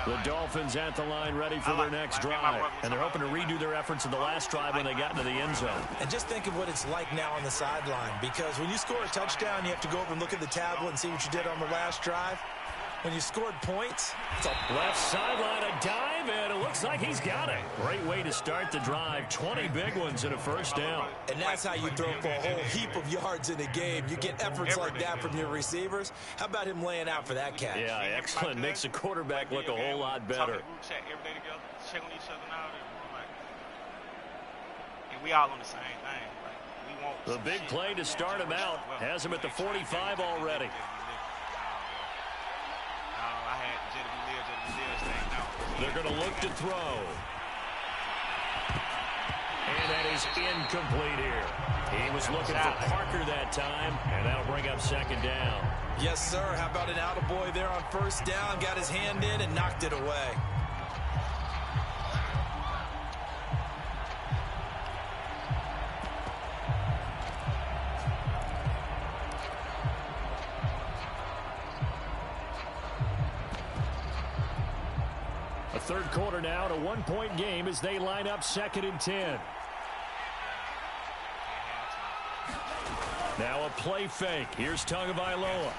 The Dolphins at the line ready for their next drive. And they're hoping to redo their efforts in the last drive when they got into the end zone. And just think of what it's like now on the sideline. Because when you score a touchdown, you have to go over and look at the tablet and see what you did on the last drive. When you scored points, it's a left sideline, a dive, and it looks like he's got it. Great way to start the drive. 20 big ones and a first down. And that's how you throw for a whole heap of yards in a game. You get efforts like that from your receivers. How about him laying out for that catch? Yeah, excellent. Makes the quarterback look a whole lot better. We all on the same thing. The big play to start him out has him at the 45 already. They're going to look to throw. And that is incomplete here. He was looking for Parker that time, and that'll bring up 2nd down. Yes, sir. How about an attaboy there on 1st down? Got his hand in and knocked it away. Third quarter now, and a one-point game as they line up 2nd and 10. Now a play fake. Here's Tagovailoa.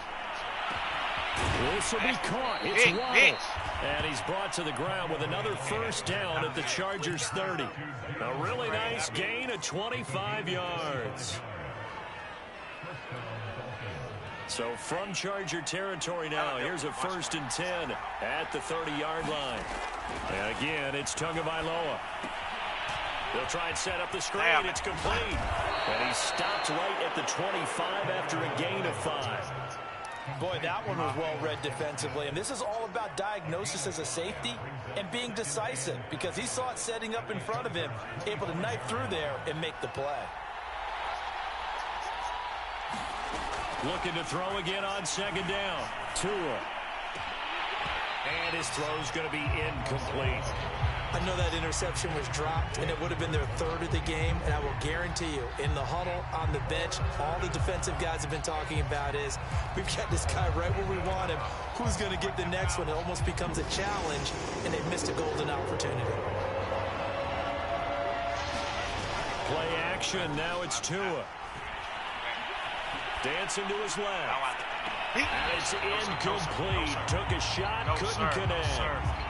This will be caught. It's Waddle. And he's brought to the ground with another first down at the Chargers' 30. A really nice gain of 25 yards. So from Charger territory now, here's a 1st and 10 at the 30-yard line. And again, it's Tagovailoa. They'll try and set up the screen. It's complete. And he stopped right at the 25 after a gain of 5. Boy, that one was well read defensively. And this is all about diagnosis as a safety and being decisive, because he saw it setting up in front of him, able to knife through there and make the play. Looking to throw again on 2nd down. Tua. And his throw's going to be incomplete. I know that interception was dropped, and it would have been their 3rd of the game, and I will guarantee you, in the huddle, on the bench, all the defensive guys have been talking about is, we've got this guy right where we want him. Who's going to get the next one? It almost becomes a challenge, and they've missed a golden opportunity. Play action. Now it's Tua. Dancing to his left. And it's incomplete. Took a shot, couldn't connect.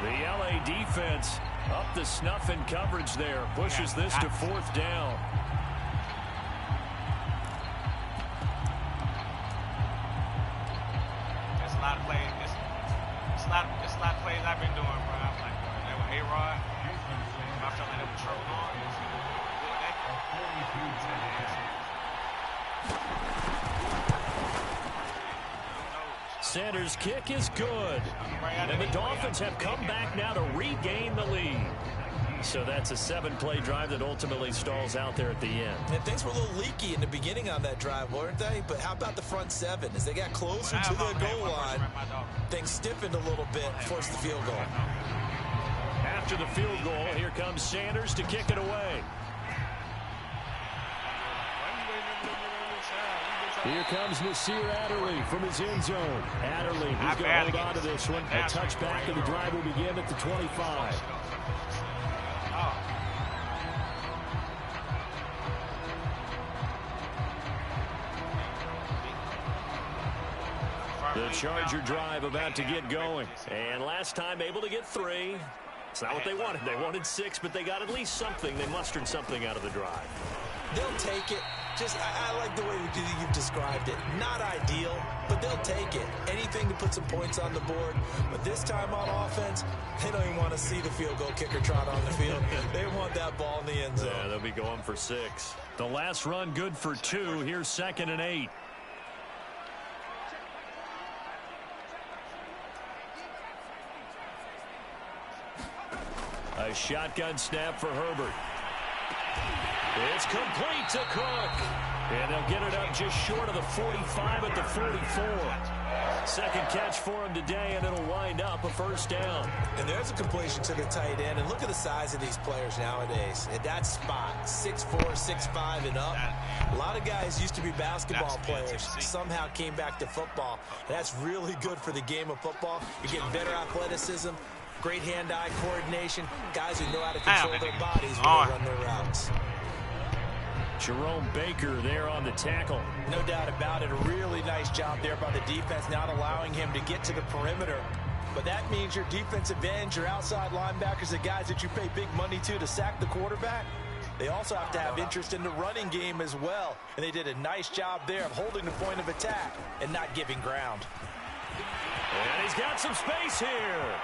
The LA defense up the snuff in coverage there. Pushes this to 4th down. There's a lot of plays. It's a lot of plays I've been doing, bro. I'm like, they were A-Rod. I felt like they were trolling on. Sanders' kick is good. And the Dolphins have come back now to regain the lead. So that's a 7-play drive that ultimately stalls out there at the end. And things were a little leaky in the beginning on that drive, weren't they? But how about the front 7? As they got closer to the goal line, things stiffened a little bit, forced the field goal. After the field goal, here comes Sanders to kick it away. Here comes Nasir Adderley from his end zone. Adderley, he's going to hold on to this one. A touchback, and the drive will begin at the 25. The Charger drive about to get going. And last time able to get 3. It's not what they wanted. They wanted 6, but they got at least something. They mustered something out of the drive. They'll take it. I like the way you've described it. Not ideal, but they'll take it. Anything to put some points on the board. But this time on offense, they don't even want to see the field goal kicker trot on the field. They want that ball in the end zone. Yeah, they'll be going for 6. The last run good for 2. Here's 2nd and 8. A shotgun snap for Herbert. It's complete to Cook. And they'll get it up just short of the 45 at the 44. Second catch for him today, and it'll wind up a 1st down. And there's a completion to the tight end. And look at the size of these players nowadays. At that spot, 6'4", 6'5", and up. A lot of guys used to be basketball players. Somehow came back to football. That's really good for the game of football. You get better athleticism, great hand-eye coordination, guys who know how to control their bodies when they run their routes. Jerome Baker there on the tackle. No doubt about it. A really nice job there by the defense, not allowing him to get to the perimeter. But that means your defensive ends, your outside linebackers, the guys that you pay big money to sack the quarterback, they also have to have interest in the running game as well. And they did a nice job there of holding the point of attack and not giving ground. And he's got some space here.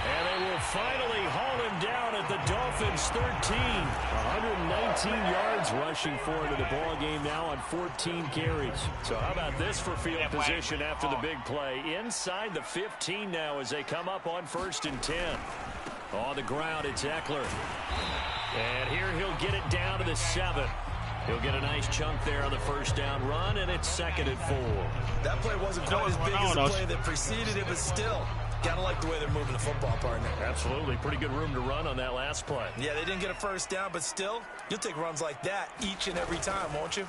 And they will finally haul him down at the Dolphins' 13. 119 yards rushing for him in the ball game now on 14 carries. So how about this for field position after the big play? Inside the 15 now as they come up on 1st and 10. On the ground, it's Eckler. And here he'll get it down to the 7. He'll get a nice chunk there on the 1st down run, and it's 2nd and 4. That play wasn't quite as big as the play that preceded it, but still, gotta like the way they're moving the football, partner. Absolutely. Pretty good room to run on that last play. Yeah, they didn't get a 1st down, but still, you'll take runs like that each and every time, won't you?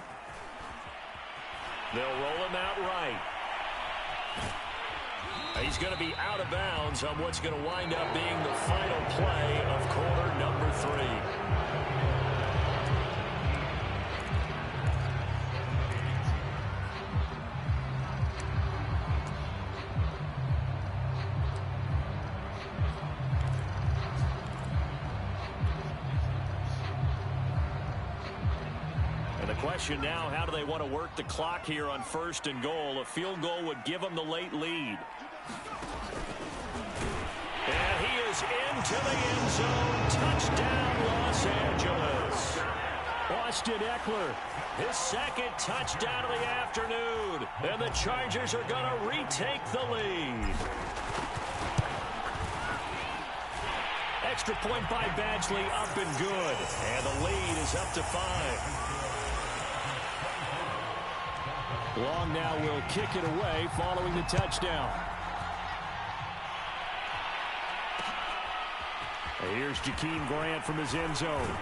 They'll roll him out right. He's going to be out of bounds on what's going to wind up being the final play of quarter number 3. Question now, how do they want to work the clock here on 1st and goal? A field goal would give them the late lead. And he is into the end zone. Touchdown, Los Angeles. Austin Eckler, his 2nd touchdown of the afternoon. And the Chargers are going to retake the lead. Extra point by Badgley, up and good. And the lead is up to 5. Long now will kick it away following the touchdown. Here's Jakeem Grant from his end zone.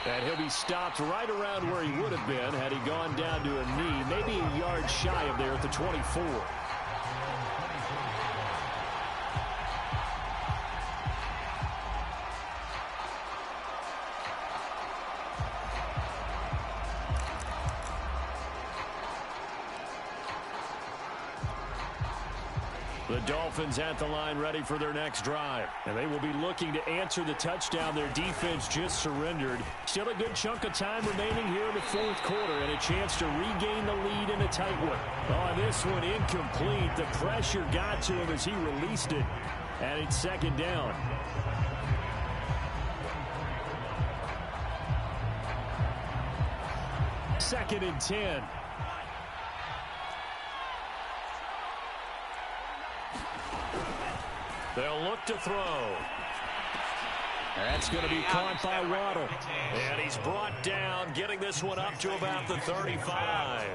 And he'll be stopped right around where he would have been had he gone down to a knee, maybe a yard shy of there at the 24. The Dolphins at the line ready for their next drive. And they will be looking to answer the touchdown their defense just surrendered. Still a good chunk of time remaining here in the 4th quarter and a chance to regain the lead in a tight one. Oh, this one incomplete. The pressure got to him as he released it. And it's 2nd down. Second and 10. They'll look to throw. That's going to be caught by Waddle. And he's brought down, getting this one up to about the 35.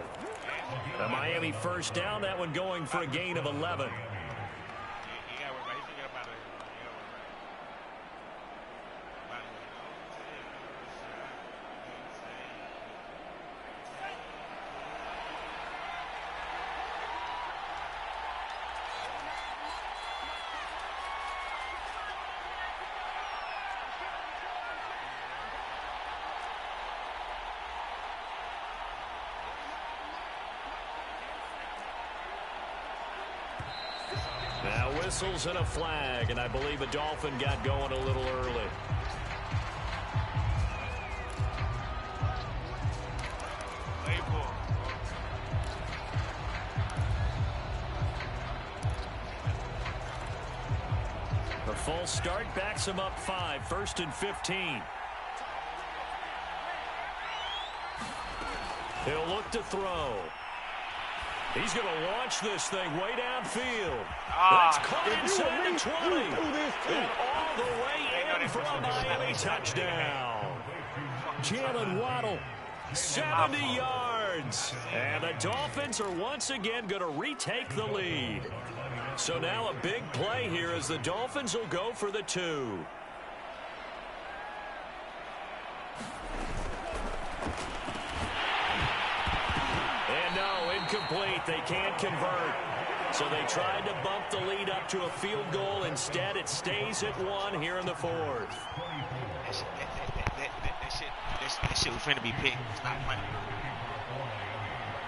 A Miami 1st down, that one going for a gain of 11. Now whistles and a flag, and I believe a Dolphin got going a little early. The false start backs him up 5, 1st and 15. He'll look to throw. He's going to launch this thing way downfield. That's caught inside the 20. And all the way in for a Miami touchdown. Jalen Waddle, 70 yards. And the Dolphins are once again going to retake the lead. So now a big play here as the Dolphins will go for the 2. Incomplete. They can't convert. So they tried to bump the lead up to a field goal. Instead, it stays at 1 here in the 4th. That shit was finna be picked. It's not funny.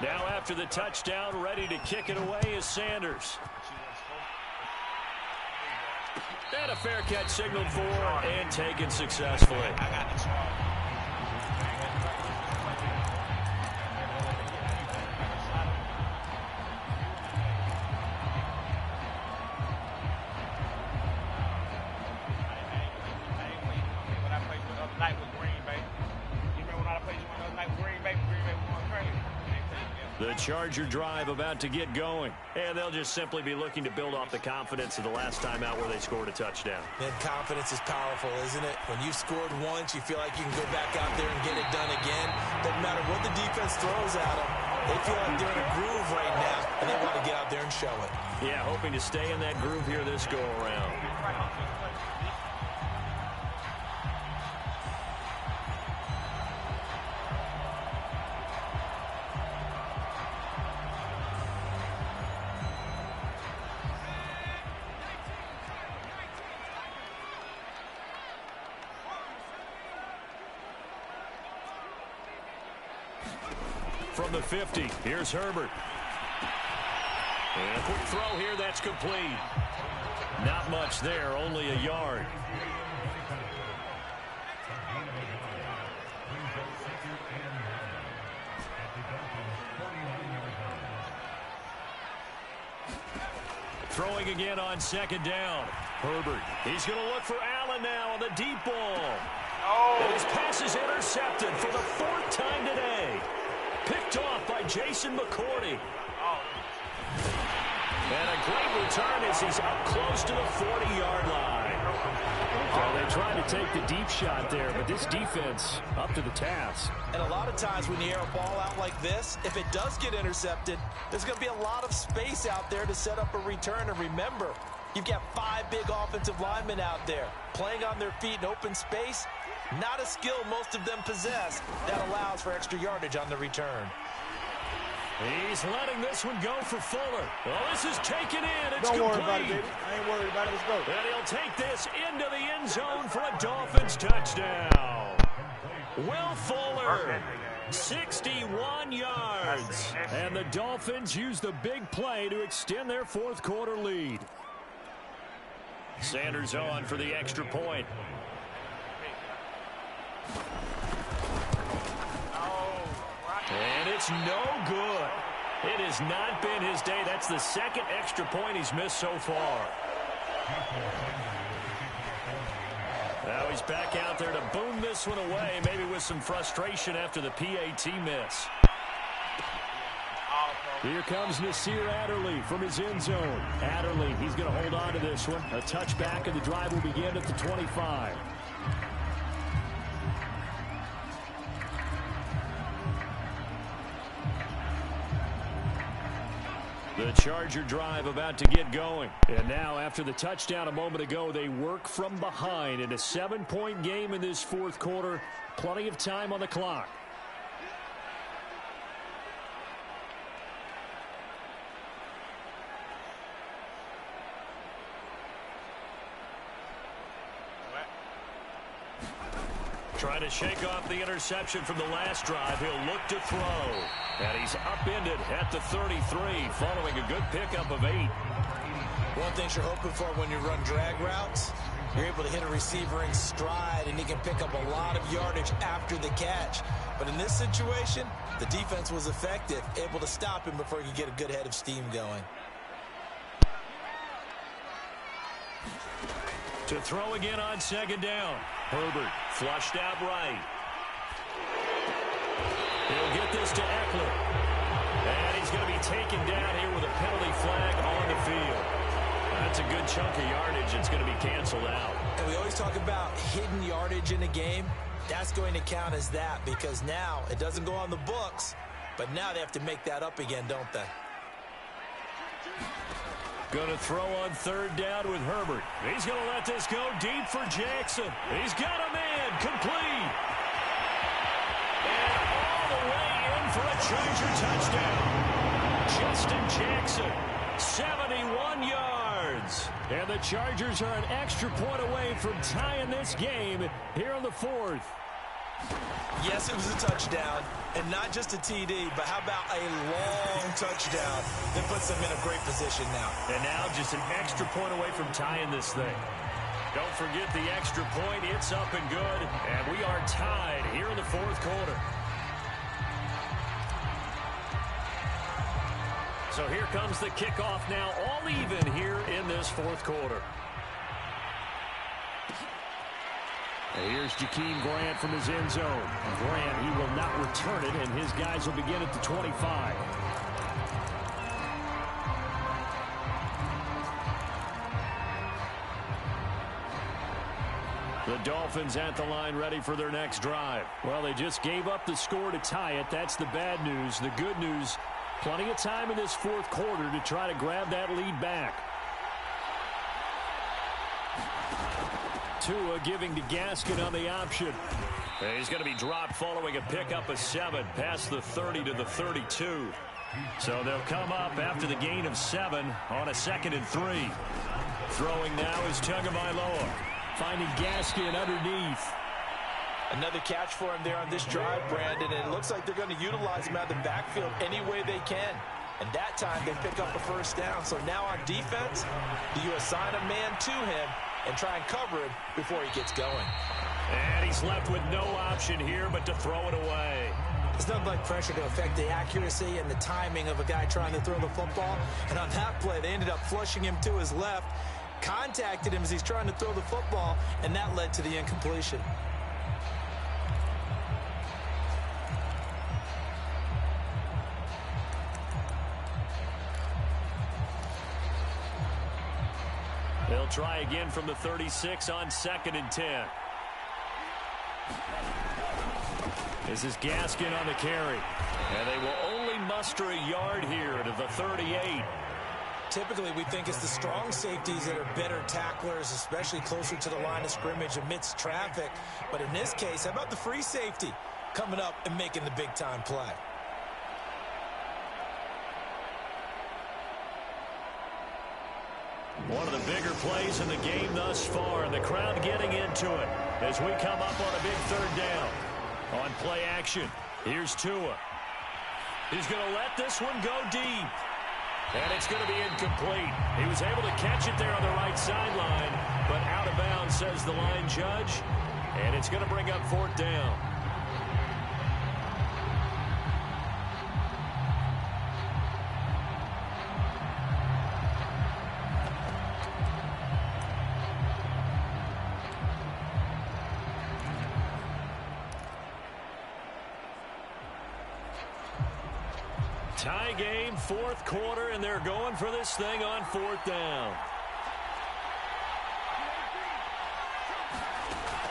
Now after the touchdown, ready to kick it away is Sanders. And a fair catch signaled for and taken successfully. I got this one. The Charger drive about to get going. And they'll just simply be looking to build off the confidence of the last time out where they scored a touchdown. And confidence is powerful, isn't it? When you've scored once, you feel like you can go back out there and get it done again. Doesn't matter what the defense throws at them. They feel like they're in a groove right now, and they want to get out there and show it. Yeah, hoping to stay in that groove here this go-around. from the 50. Here's Herbert. And a quick throw here, that's complete. Not much there, only a yard. Throwing again on second down. Herbert, he's going to look for Allen now on the deep ball. And his pass is intercepted for the 4th time today. Picked off by Jason McCourty. And a great return as he's up close to the 40-yard line. Well, they tried to take the deep shot there, but this defense up to the task. And a lot of times when you air a ball out like this, if it does get intercepted, there's going to be a lot of space out there to set up a return. And remember, you've got 5 big offensive linemen out there playing on their feet in open space. Not a skill most of them possess that allows for extra yardage on the return. He's letting this one go for Fuller. Well, this is taken in. It's Don't complete. worry about it, baby. I ain't worried about it. Let's go. And he'll take this into the end zone for a Dolphins touchdown. Will Fuller, 61 yards. And the Dolphins use the big play to extend their 4th quarter lead. Sanders on for the extra point. And it's no good. It has not been his day. That's the 2nd extra point he's missed so far. Now he's back out there to boom this one away, maybe with some frustration after the PAT miss. Here comes Nasir Adderley from his end zone. Adderley, he's going to hold on to this one. A touchback, and the drive will begin at the 25. The Charger drive about to get going. And now, after the touchdown a moment ago, they work from behind in a 7-point game in this 4th quarter. Plenty of time on the clock. Trying to shake off the interception from the last drive. He'll look to throw. And he's upended at the 33 following a good pickup of 8. One thing you're hoping for when you run drag routes, you're able to hit a receiver in stride, and he can pick up a lot of yardage after the catch. But in this situation, the defense was effective, able to stop him before he could get a good head of steam going. To throw again on second down. Herbert flushed out right. He'll get this to Eckler. And he's going to be taken down here with a penalty flag on the field. That's a good chunk of yardage. It's going to be canceled out. And we always talk about hidden yardage in a game. That's going to count as that because now it doesn't go on the books, but now they have to make that up again, don't they? Going to throw on 3rd down with Herbert. He's going to let this go deep for Jackson. He's got a man complete. And all the way in for a Charger touchdown. Justin Jackson, 71 yards. And the Chargers are an extra point away from tying this game here in the 4th. Yes, it was a touchdown, and not just a TD, but how about a long touchdown that puts them in a great position now. And now just an extra point away from tying this thing. Don't forget the extra point. It's up and good, and we are tied here in the 4th quarter. So here comes the kickoff now, all even here in this 4th quarter. Here's Jakeem Grant from his end zone. Grant, he will not return it, and his guys will begin at the 25. The Dolphins at the line ready for their next drive. Well, they just gave up the score to tie it. That's the bad news. The good news, plenty of time in this 4th quarter to try to grab that lead back. Tua giving to Gaskin on the option. He's going to be dropped following a pickup of 7 past the 30 to the 32. So they'll come up after the gain of 7 on a 2nd and 3. Throwing now is Tagovailoa. Finding Gaskin underneath. Another catch for him there on this drive, Brandon, and it looks like they're going to utilize him out of the backfield any way they can. And that time they pick up a first down. So now on defense, do you assign a man to him and try and cover him before he gets going? And he's left with no option here but to throw it away. There's nothing like pressure to affect the accuracy and the timing of a guy trying to throw the football. And on that play, they ended up flushing him to his left, contacted him as he's trying to throw the football, and that led to the incompletion. They'll try again from the 36 on 2nd and 10. This is Gaskin on the carry. And they will only muster a yard here to the 38. Typically, we think it's the strong safeties that are better tacklers, especially closer to the line of scrimmage amidst traffic. But in this case, how about the free safety coming up and making the big-time play? One of the bigger plays in the game thus far, and the crowd getting into it as we come up on a big 3rd down. On play action, here's Tua. He's going to let this one go deep. And it's going to be incomplete. He was able to catch it there on the right sideline, but out of bounds, says the line judge. And it's going to bring up 4th down. Tie game, 4th quarter, and they're going for this thing on 4th down.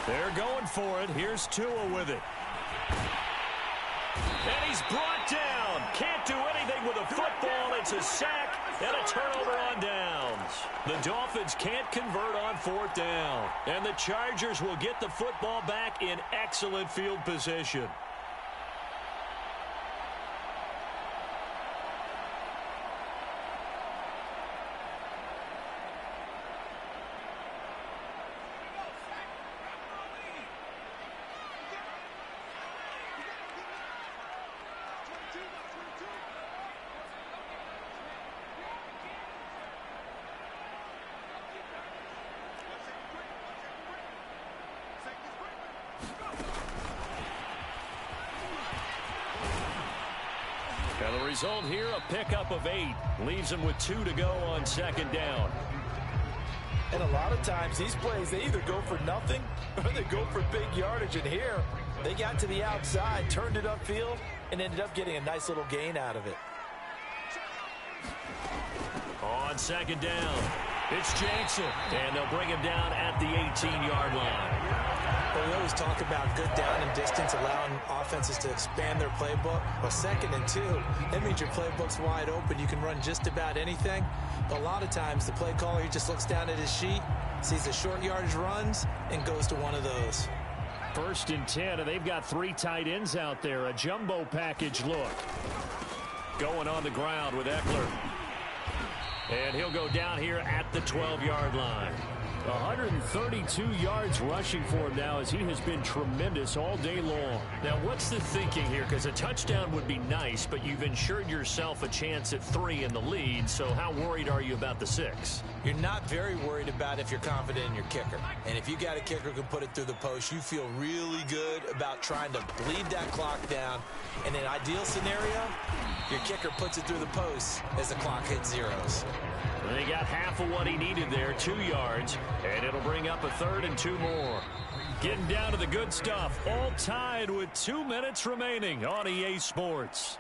They're going for it. Here's Tua with it. And he's brought down. Can't do anything with a football. It's a sack and a turnover on downs. The Dolphins can't convert on 4th down. And the Chargers will get the football back in excellent field position. And the result here, a pickup of 8. Leaves them with 2 to go on 2nd down. And a lot of times, these plays, they either go for nothing or they go for big yardage. And here, they got to the outside, turned it upfield, and ended up getting a nice little gain out of it. On 2nd down, it's Jackson. And they'll bring him down at the 18-yard line. Well, we always talk about good down and distance, allowing offenses to expand their playbook. Well, 2nd and 2, that means your playbook's wide open. You can run just about anything. But a lot of times, the play caller, he just looks down at his sheet, sees the short yardage runs, and goes to one of those. 1st and 10, and they've got 3 tight ends out there. A jumbo package look. Going on the ground with Eckler. And he'll go down here at the 12-yard line. 132 yards rushing for him now, as he has been tremendous all day long. Now, what's the thinking here? Because a touchdown would be nice, but you've ensured yourself a chance at 3 in the lead, so how worried are you about the 6? You're not very worried about if you're confident in your kicker. And if you got a kicker who can put it through the post, you feel really good about trying to bleed that clock down. In an ideal scenario, your kicker puts it through the post as the clock hits zeros. And he got half of what he needed there, 2 yards, and it'll bring up a 3rd and 2 more. Getting down to the good stuff, all tied with 2 minutes remaining on EA Sports.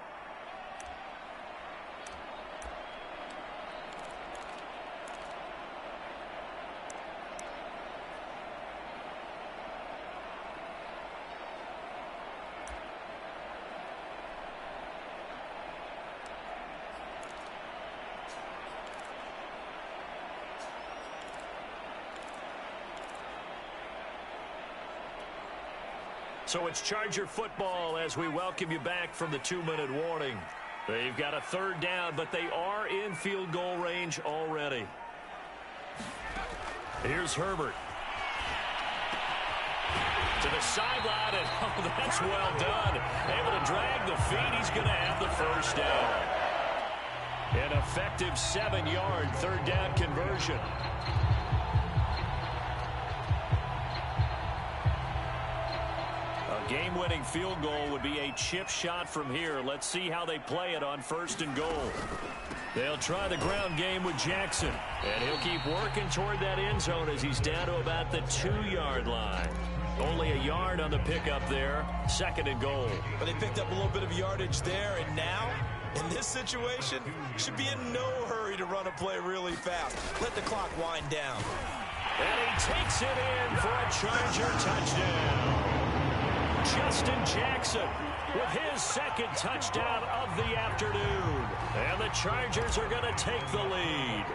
So it's Charger football as we welcome you back from the 2-minute warning. They've got a 3rd down, but they are in field goal range already. Here's Herbert. To the sideline, and oh, that's well done. Able to drag the feet. He's going to have the first down. An effective 7-yard third down conversion. A game-winning field goal would be a chip shot from here. Let's see how they play it on 1st and goal. They'll try the ground game with Jackson. And he'll keep working toward that end zone as he's down to about the 2-yard line. Only a yard on the pickup there. 2nd and goal. But they picked up a little bit of yardage there, and now, in this situation, should be in no hurry to run a play really fast. Let the clock wind down. And he takes it in for a Charger touchdown. Justin Jackson with his 2nd touchdown of the afternoon. And the Chargers are going to take the lead.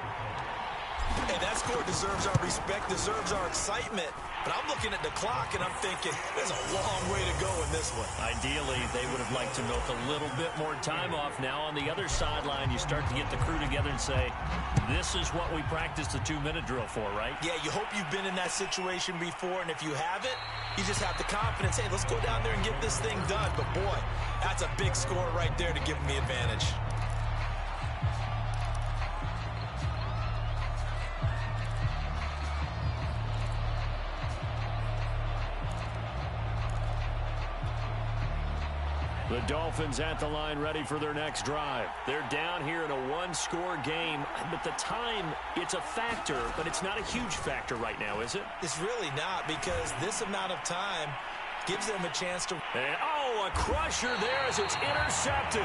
Hey, that score deserves our respect, deserves our excitement. But I'm looking at the clock, and I'm thinking, there's a long way to go in this one. Ideally, they would have liked to milk a little bit more time off. Now, on the other sideline, you start to get the crew together and say, this is what we practiced the 2-minute drill for, right? Yeah, you hope you've been in that situation before, and if you haven't, you just have the confidence, hey, let's go down there and get this thing done. But, boy, that's a big score right there to give them the advantage. The Dolphins at the line ready for their next drive. They're down here in a 1-score game, but the time, it's a factor, but it's not a huge factor right now, is it? It's really not, because this amount of time gives them a chance to... And, oh, a crusher there as it's intercepted.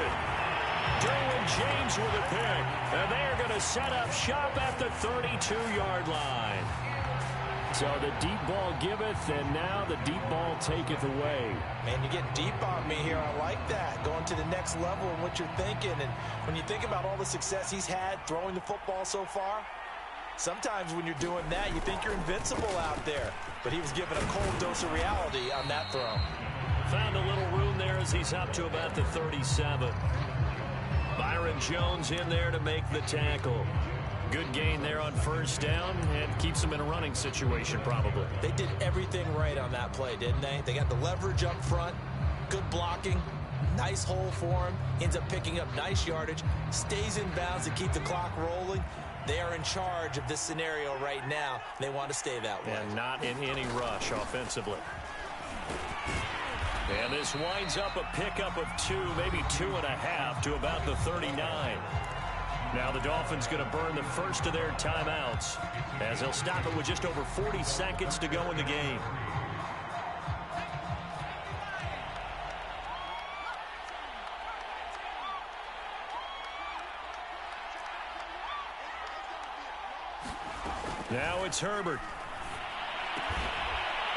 Derwin James with a pick, and they are going to set up shop at the 32-yard line. So the deep ball giveth, and now the deep ball taketh away. Man, you get deep on me here. I like that. Going to the next level in what you're thinking. And when you think about all the success he's had throwing the football so far, sometimes when you're doing that, you think you're invincible out there. But he was given a cold dose of reality on that throw. Found a little room there as he's up to about the 37. Byron Jones in there to make the tackle. Good gain there on 1st down, and keeps them in a running situation probably. They did everything right on that play, didn't they? They got the leverage up front, good blocking, nice hole for him, ends up picking up nice yardage, stays in bounds to keep the clock rolling. They are in charge of this scenario right now. They want to stay that way. And not in any rush offensively. And this winds up a pickup of 2, maybe 2.5 to about the 39. Now the Dolphins going to burn the first of their timeouts as they'll stop it with just over 40 seconds to go in the game. Now it's Herbert.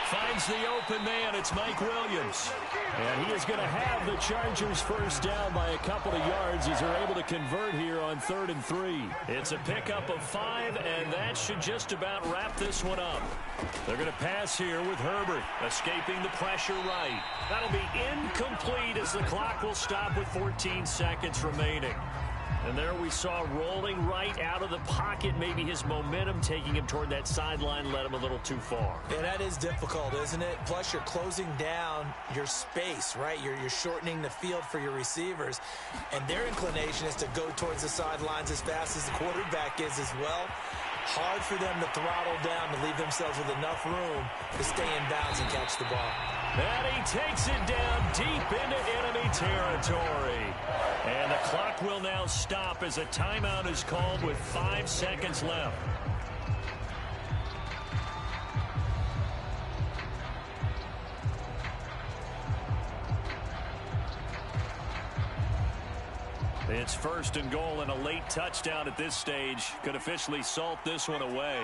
Finds the open man. It's Mike Williams. And he is going to have the Chargers first down by a couple of yards as they're able to convert here on 3rd and 3. It's a pickup of 5, and that should just about wrap this one up. They're going to pass here with Herbert, escaping the pressure right. That'll be incomplete as the clock will stop with 14 seconds remaining. And there we saw rolling right out of the pocket. Maybe his momentum taking him toward that sideline led him a little too far. Yeah, that is difficult, isn't it? Plus, you're closing down your space, right? You're shortening the field for your receivers. And their inclination is to go towards the sidelines as fast as the quarterback is as well. Hard for them to throttle down to leave themselves with enough room to stay in bounds and catch the ball. And he takes it down deep into enemy territory. And the clock will now stop as a timeout is called with 5 seconds left. It's 1st and goal, and a late touchdown at this stage could officially salt this one away.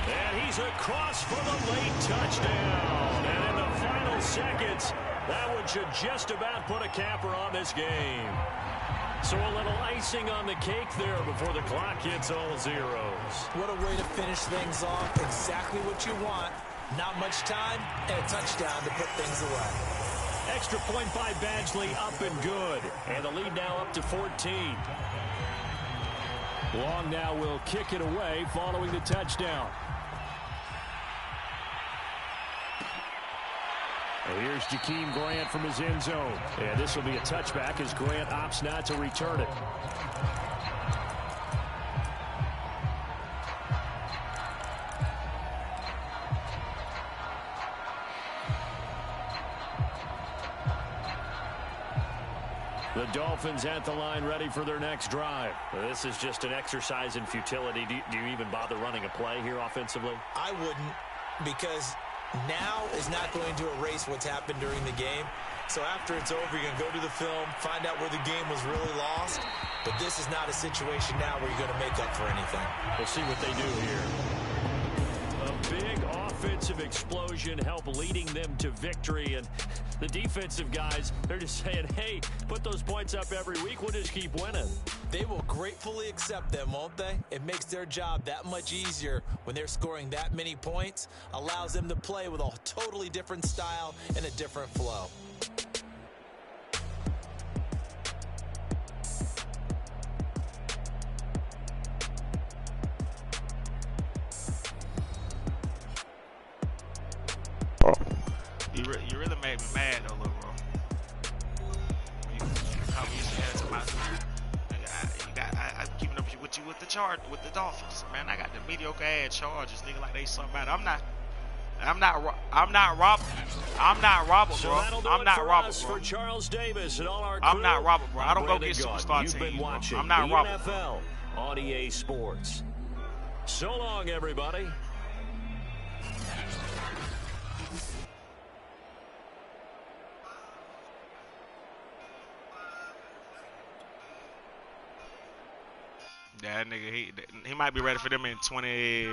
And he's across for the late touchdown. And in the final seconds, that one should just about put a capper on this game. So a little icing on the cake there before the clock hits all zeros. What a way to finish things off. Exactly what you want. Not much time and a touchdown to put things away. Extra point by Badgley, up and good. And the lead now up to 14. Long now will kick it away following the touchdown. Well, here's Jakeem Grant from his end zone. And this will be a touchback as Grant opts not to return it. The Dolphins at the line ready for their next drive. Well, this is just an exercise in futility. Do you even bother running a play here offensively? I wouldn't, because now is not going to erase what's happened during the game. So after it's over, you're going to go to the film, find out where the game was really lost. But this is not a situation now where you're going to make up for anything. We'll see what they do here. A big offensive explosion help leading them to victory. And the defensive guys, they're just saying, hey, put those points up every week. We'll just keep winning. They will gratefully accept them, won't they? It makes their job that much easier when they're scoring that many points. Allows them to play with a totally different style and a different flow. You really made me mad though, little bro. You come used to have I'm keeping up with you with the Dolphins, man. I got the mediocre ass Chargers, nigga, like they something bad. I'm not Robert, So bro. I'm not Robert, bro. For Charles Davis and all our I'm not crew, Robert, bro. I don't go Brandon get Gaudin. superstar You've teams, been bro. watching I'm not the Robert, NFL on EA Sports. So long, everybody. That nigga, he might be ready for them in 20.